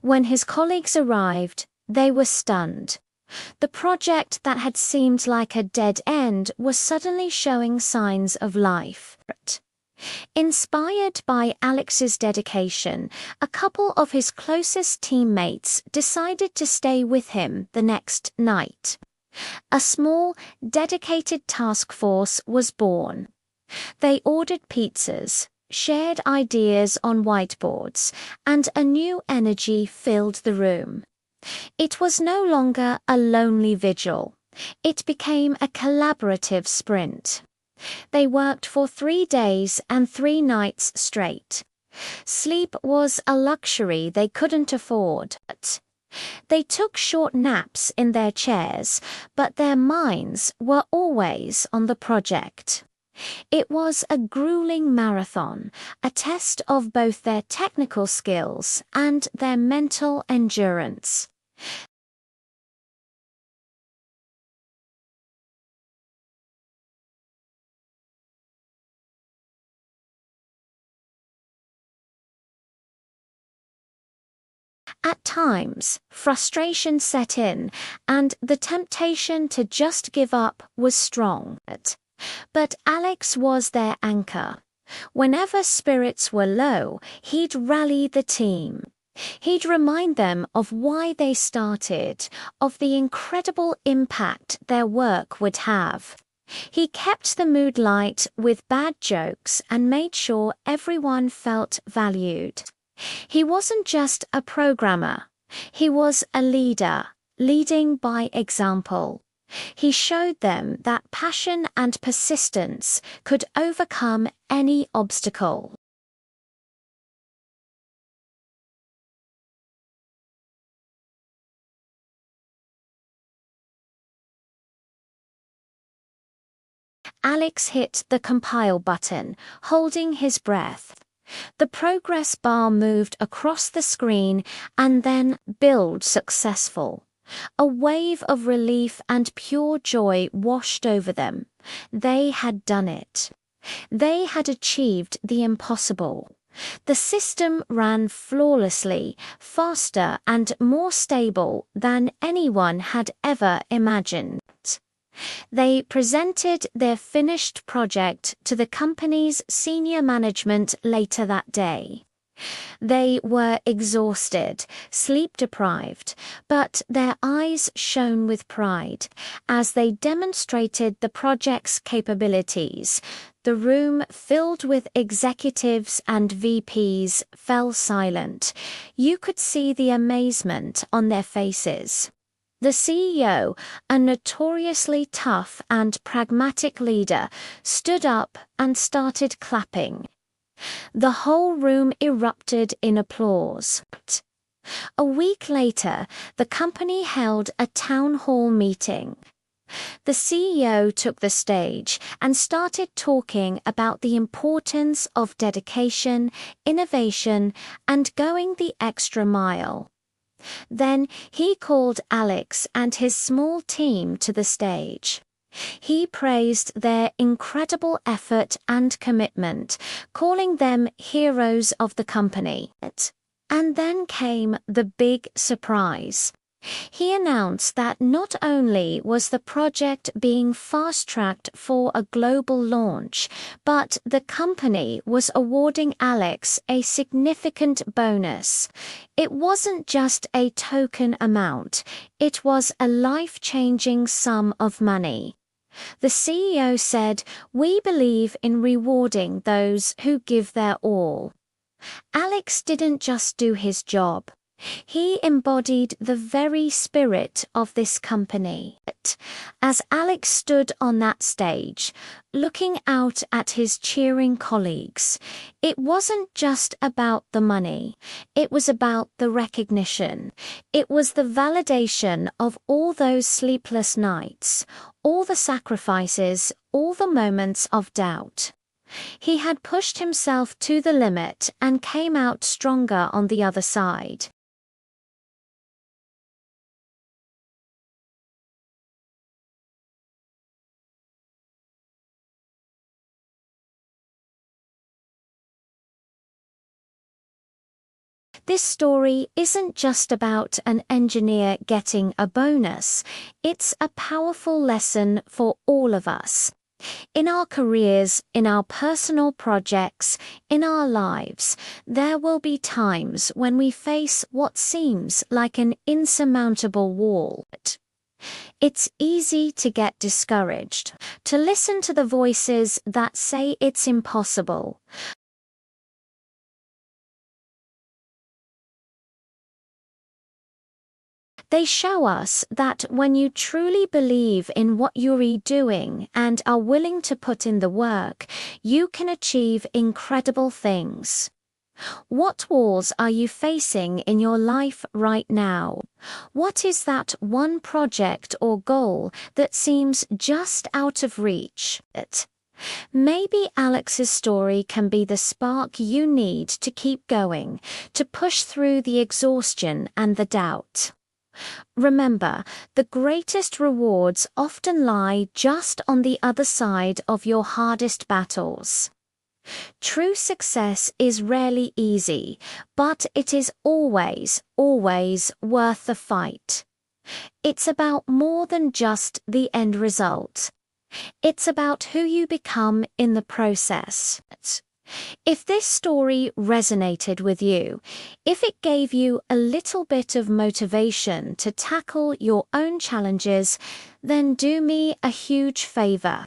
When his colleagues arrived, they were stunned. The project that had seemed like a dead end was suddenly showing signs of life. Inspired by Alex's dedication, a couple of his closest teammates decided to stay with him the next night. A small, dedicated task force was born. They ordered pizzas, shared ideas on whiteboards, and a new energy filled the room. It was no longer a lonely vigil. It became a collaborative sprint. They worked for 3 days and 3 nights straight. Sleep was a luxury they couldn't afford. They took short naps in their chairs, but their minds were always on the project. It was a grueling marathon, a test of both their technical skills and their mental endurance. At times, frustration set in, and the temptation to just give up was strong. But Alex was their anchor. Whenever spirits were low, he'd rally the team. He'd remind them of why they started, of the incredible impact their work would have. He kept the mood light with bad jokes and made sure everyone felt valued. He wasn't just a programmer. He was a leader, leading by example. He showed them that passion and persistence could overcome any obstacle. Alex hit the compile button, holding his breath. The progress bar moved across the screen and then build successful. A wave of relief and pure joy washed over them. They had done it. They had achieved the impossible. The system ran flawlessly, faster and more stable than anyone had ever imagined. They presented their finished project to the company's senior management later that day. They were exhausted, sleep-deprived, but their eyes shone with pride as they demonstrated the project's capabilities. The room filled with executives and VPs fell silent. You could see the amazement on their faces. The CEO, a notoriously tough and pragmatic leader, stood up and started clapping. The whole room erupted in applause. A week later, the company held a town hall meeting. The CEO took the stage and started talking about the importance of dedication, innovation, and going the extra mile. Then he called Alex and his small team to the stage. He praised their incredible effort and commitment, calling them heroes of the company. And then came the big surprise. He announced that not only was the project being fast-tracked for a global launch, but the company was awarding Alex a significant bonus. It wasn't just a token amount, it was a life-changing sum of money. The CEO said, "We believe in rewarding those who give their all." Alex didn't just do his job. He embodied the very spirit of this company. As Alex stood on that stage, looking out at his cheering colleagues, it wasn't just about the money. It was about the recognition. It was the validation of all those sleepless nights, all the sacrifices, all the moments of doubt. He had pushed himself to the limit and came out stronger on the other side. This story isn't just about an engineer getting a bonus, it's a powerful lesson for all of us. In our careers, in our personal projects, in our lives, there will be times when we face what seems like an insurmountable wall. It's easy to get discouraged, to listen to the voices that say it's impossible. They show us that when you truly believe in what you're doing and are willing to put in the work, you can achieve incredible things. What walls are you facing in your life right now? What is that one project or goal that seems just out of reach? Maybe Alex's story can be the spark you need to keep going, to push through the exhaustion and the doubt. Remember, the greatest rewards often lie just on the other side of your hardest battles. True success is rarely easy, but it is always, always worth the fight. It's about more than just the end result. It's about who you become in the process. If this story resonated with you, if it gave you a little bit of motivation to tackle your own challenges, then do me a huge favor.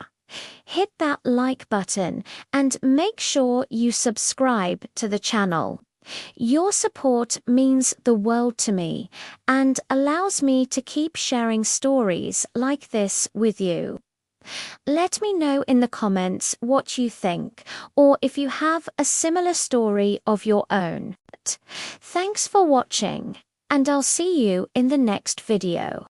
Hit that like button and make sure you subscribe to the channel. Your support means the world to me and allows me to keep sharing stories like this with you. Let me know in the comments what you think, or if you have a similar story of your own. Thanks for watching, and I'll see you in the next video.